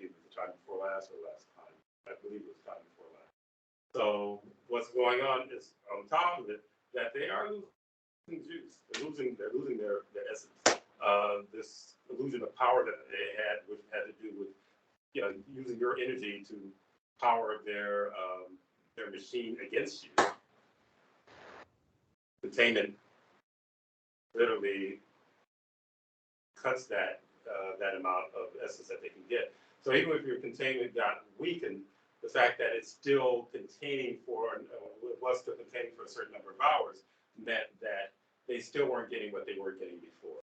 either the time before last or last time. I believe it was time before last. So what's going on is, on top of it, that they are losing juice. They're losing their essence. This illusion of power that they had, which had to do with using your energy to power their machine against you. Containment literally cuts that amount of essence that they can get. So even if your containment got weakened, the fact that it's still containing was still containing for a certain number of hours meant that they still weren't getting what they were getting before.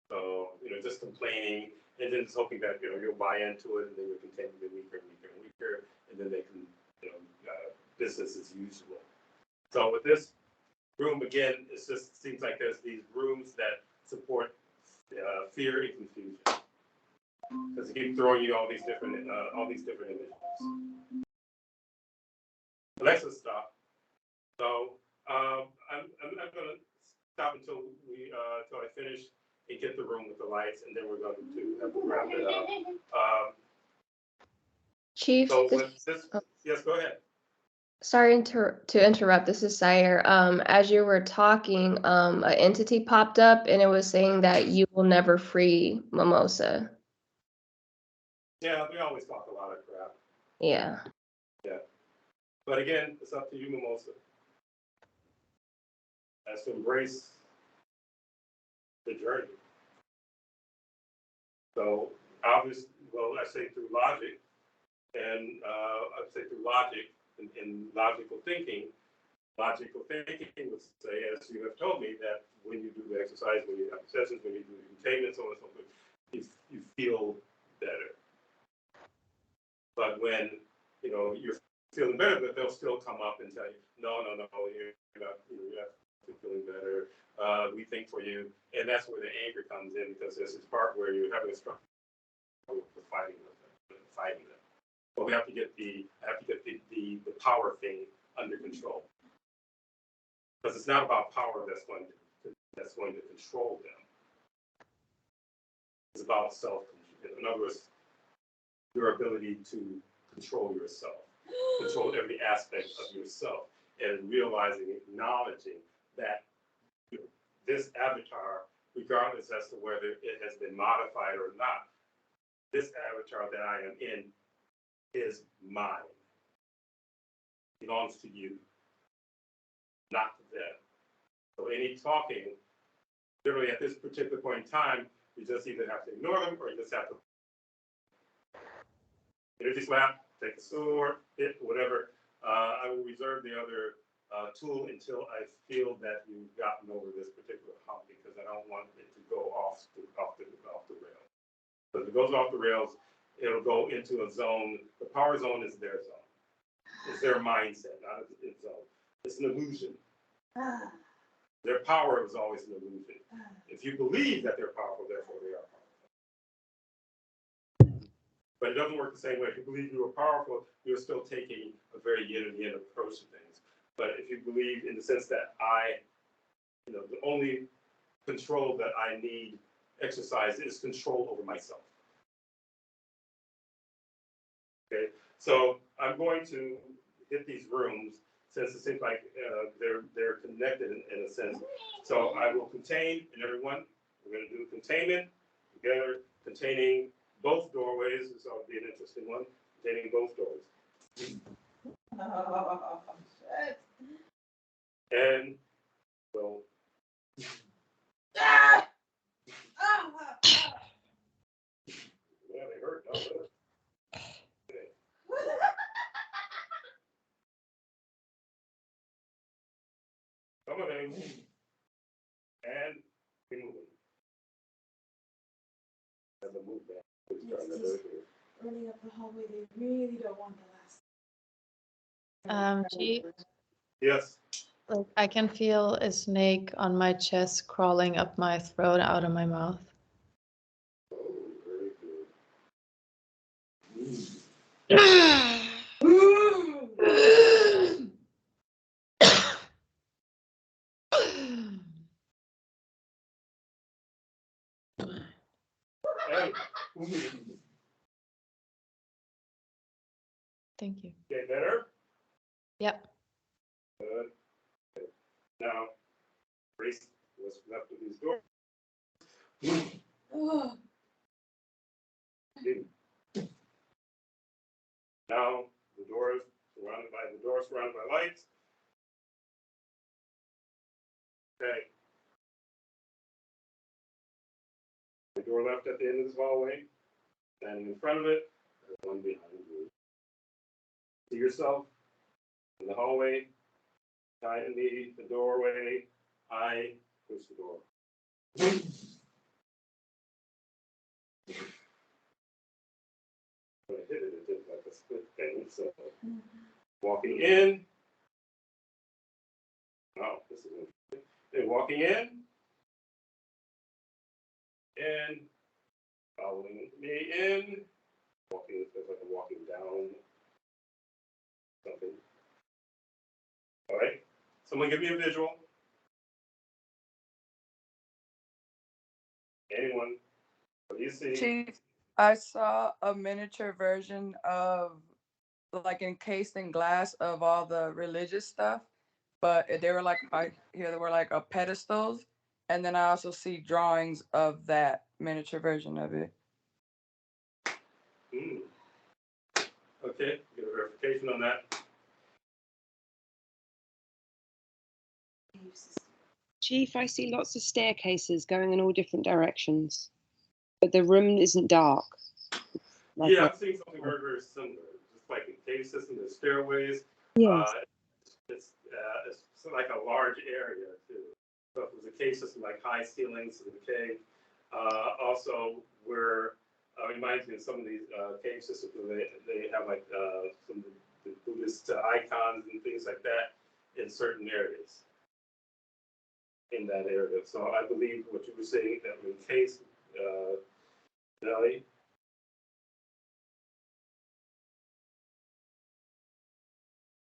So just complaining and then just hoping that you'll buy into it, and then your containment will get weaker and weaker and weaker, and then they can business as usual. So with this room, again, it just seems like there's these rooms that support fear and confusion, because they keep throwing you all these different images. Alexa, stop. So I'm going to stop until I finish and get the room with the lights, and then we're going to have to wrap it up. Chief, So yes, go ahead. Sorry to interrupt. This is Sire. As you were talking, an entity popped up, and it was saying that you will never free Mimosa. Yeah, we always talk a lot of crap. Yeah. Yeah. But again, it's up to you, Mimosa. As to embrace the journey. So obviously, well, I say through logic, and I say through logic and logical thinking would say, as you have told me, that when you do the exercise, when you have sessions, when you do the containment, so on and so forth, you feel better. But when you're feeling better, but they'll still come up and tell you, no, you're not feeling better. We think for you, and that's where the anger comes in, because there's this part where you're having a struggle with fighting them. But we have to get the power thing under control. Because it's not about power that's going to control them. It's about self-control. In other words, your ability to control yourself, control every aspect of yourself, and realizing, acknowledging that this avatar, regardless as to whether it has been modified or not, this avatar that I am in is mine. It belongs to you, not to them. So any talking, generally at this particular point in time, you just either have to ignore them or you just have to energy slap, take a sword, hit, whatever. I will reserve the other tool until I feel that you've gotten over this particular hump, because I don't want it to go off the rails. But if it goes off the rails, it'll go into a zone. The power zone is their zone. It's their mindset, not its zone. It's an illusion. Their power is always an illusion. If you believe that they're powerful, therefore they are powerful. But it doesn't work the same way. If you believe you are powerful, you're still taking a very yin and yin approach to things. But if you believe in the sense that the only control that I need exercise is control over myself. Okay, so I'm going to hit these rooms since it seems like they're connected in a sense. So I will contain, and everyone, we're going to do containment together, containing both doorways. So it'll be an interesting one, containing both doors. Oh, shit. And well, Ah! yeah, they hurt. No, okay. Some of them, and we move them. As a move back. Running up the hallway, they really don't want the last. Chief, Yes. like I can feel a snake on my chest crawling up my throat out of my mouth. Oh, very good. Thank you. Okay, better? Yep. Good. Okay. Now, Priest was left with these doors. Now, the door surrounded by lights. Okay. The door left at the end of this hallway. Standing in front of it, there's one behind you. See yourself in the hallway, behind me, the doorway. I push the door. When I hit it, it did like a split thing. So, walking in. Oh, this is interesting. And walking in. And following me in. Walking, it's like a walking down. Something. All right. Someone give me a visual. Anyone? What do you see? Chief, I saw a miniature version of, like, encased in glass of all the religious stuff, but they were like, there were like pedestals, and then I also see drawings of that miniature version of it. Okay, get a verification on that. Chief, I see lots of staircases going in all different directions, but the room isn't dark. Like Yeah, I'm seeing something very, very similar. Just like a cave system, there's stairways. Yes. It's like a large area too. So if it was a cave system, like high ceilings in the cave. Also, where reminds me of some of these cave systems where they have like some of the Buddhist icons and things like that in certain areas. In that area. So I believe what you were saying, that in case, Nelly.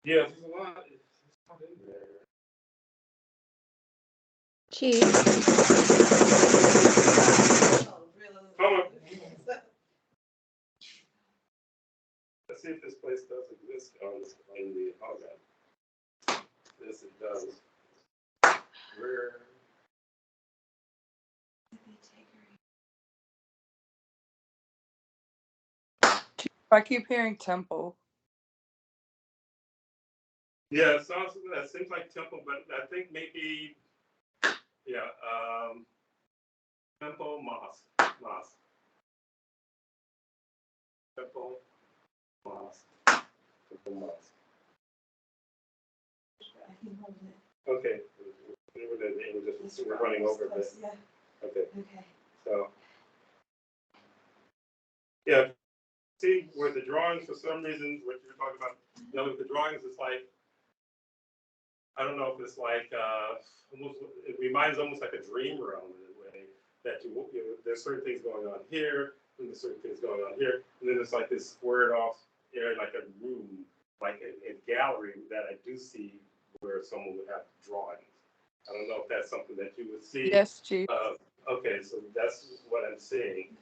Yeah, there's a lot. in there. Chief. Come on. Let's see if this place does exist in the hologram. Yes, it does. Where? I keep hearing temple. Yeah, it sounds that seems like temple, but I think maybe temple mosque. Temple mosque. Temple mosque. I can hold it. Okay. We're running over a bit. Yeah. Okay. Okay. So yeah, see where the drawings for some reason what you're talking about, with the drawings it's like I don't know if it's like almost it reminds almost like a dream realm in a way that there's certain things going on here and there's certain things going on here and then it's like this squared off area like a room like a gallery that I do see where someone would have drawings. I don't know if that's something that you would see. Yes, Chief. Okay, so that's what I'm seeing,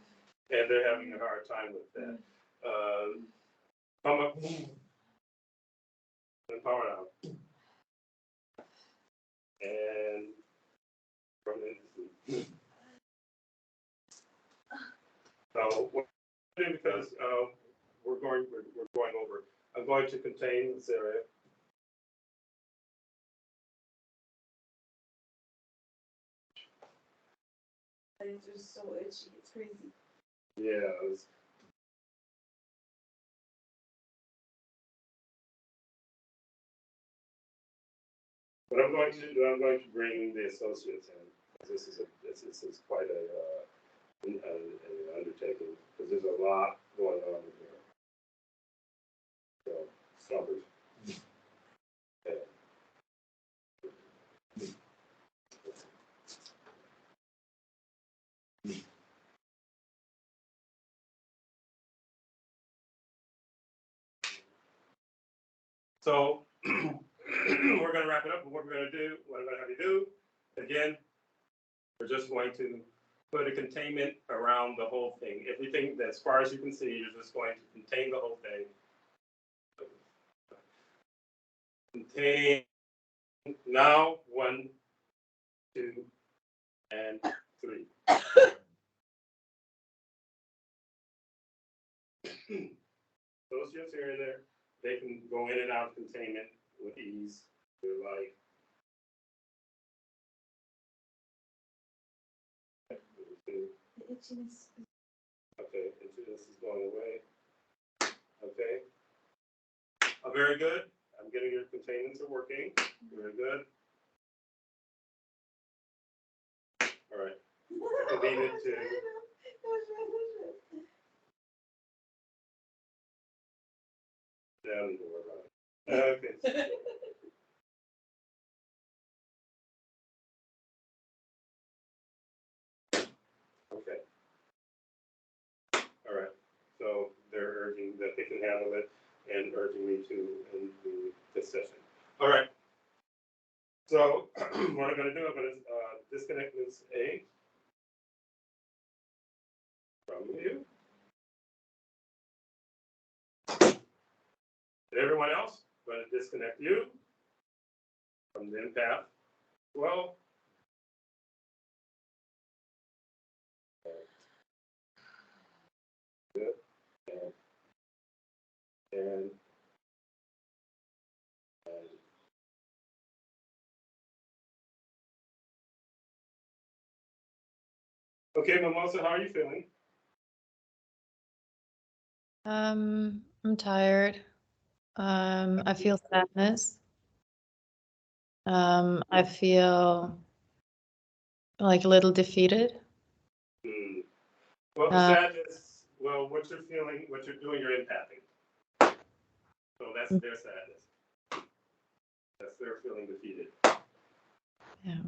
and they're having a hard time with that. Come up and power out, and from in. So what I do because we're going over. I'm going to contain this area. It's just so itchy. It's crazy. Yeah. What I'm going to do, I'm going to bring the associates in. This is quite an undertaking because there's a lot going on in here. So, slumbers. Yeah. So we're going to wrap it up. But what I'm going to have you do, again, we're just going to put a containment around the whole thing. Everything that, as far as you can see, you're just going to contain the whole thing. Contain now 1, 2, and 3. Those ships here and there, they can go in and out of containment with ease. They're like, The itchiness. okay, this is going away. Okay. Oh, very good. I'm getting your containments are working. Very good. All right. Convene it to. Yeah, I don't need to worry about it. Okay. Okay. All right. So they're urging that they can handle it and urging me to end this session. All right. So what I'm going to do, I'm going to disconnect this A from you. And everyone else, I'm going to disconnect you from the empath. Well, good. And okay, Mimosa, how are you feeling? I'm tired. I feel sadness. I feel like a little defeated. Well, the sadness, well, what you're feeling, what you're doing, you're empathing. So that's their sadness. That's their feeling defeated. Yeah.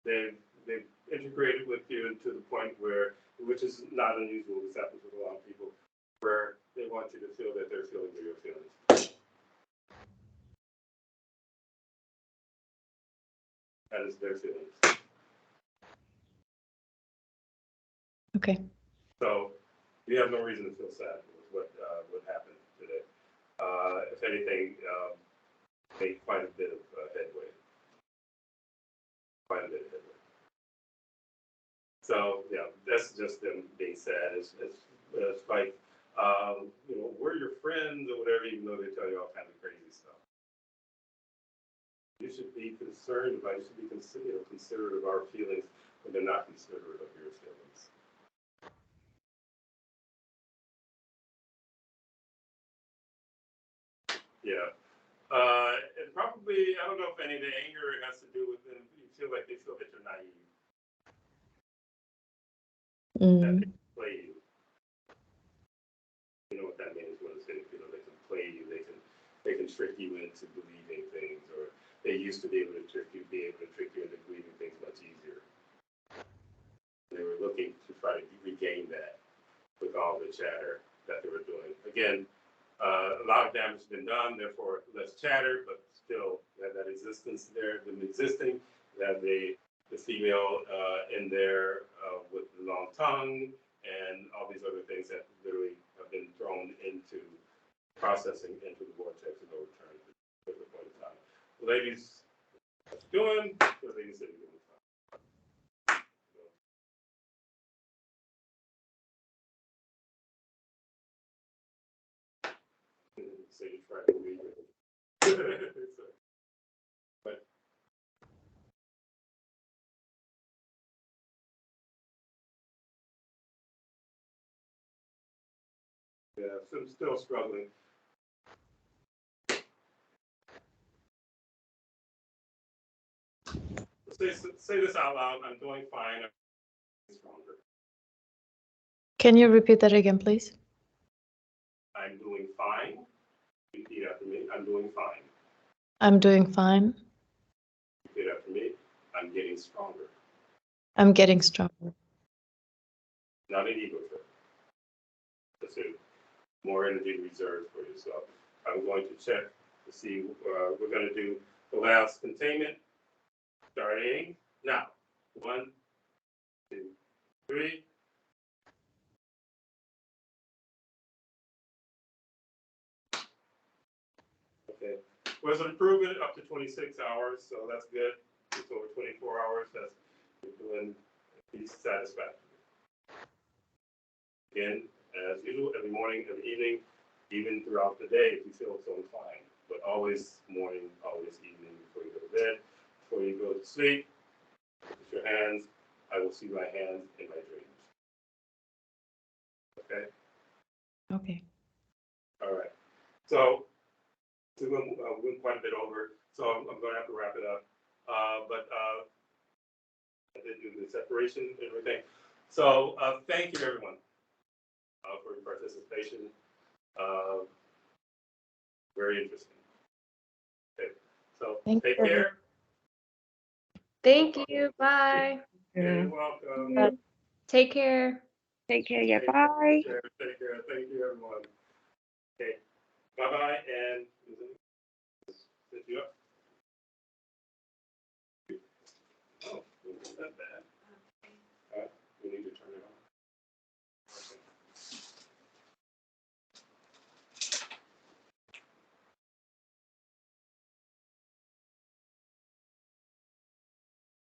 They've integrated with you to the point where, which is not unusual, this happens with a lot of people, where they want you to feel that they're feeling your feelings. That is their feelings. Okay. So you have no reason to feel sad with what happened today. If anything, made quite a bit of headway. Quite a bit of headway. So yeah, that's just them being sad. It's like you know, we're your friends or whatever, even though they tell you all kinds of crazy stuff. You should be concerned about. You should be considerate of our feelings when they're not considerate of your feelings. Yeah. And probably, I don't know if any of the anger has to do with them. You feel like they feel that you're naive, that they can play you. You know what that means when it's, you know, they can play you, they can trick you into believing things, or they used to be able to trick you into believing things much easier. They were looking to try to regain that with all the chatter that they were doing. Again, a lot of damage has been done, therefore less chatter, but still that existence there, them existing, that the female in there with the long tongue and all these other things that literally have been thrown into processing into the vortex and overturned at the point in time. The ladies, what's doing? The ladies said you're doing fine. So you try to believe it. But yeah, so I'm still struggling. Say this out loud. I'm doing fine. I'm stronger. Can you repeat that again, please? I'm doing fine. Repeat after me. I'm doing fine. I'm doing fine. Repeat after me. I'm getting stronger. I'm getting stronger. Not an ego trip. That's it. More energy reserved for yourself. I'm going to check to see. We're going to do the last containment. Starting now. 1, 2, 3. Okay. Was an improvement up to 26 hours, so that's good. It's over 24 hours. That's doing peace satisfactory. Again, as usual, every morning, every evening, even throughout the day if you feel so inclined. But always morning, always evening before you go to bed, before you go to sleep. With your hands, I will see my hands in my dreams. Okay? Okay. All right. So we went quite a bit over, so I'm going to have to wrap it up. But I did do the separation and everything. So thank you, everyone, for your participation. Very interesting. Okay. So take care. Thank you. Bye. You're welcome. Take care. Take care. Yeah. Bye. Take care. Thank you, everyone. Okay. Bye-bye. And sit you up. Oh, not that bad.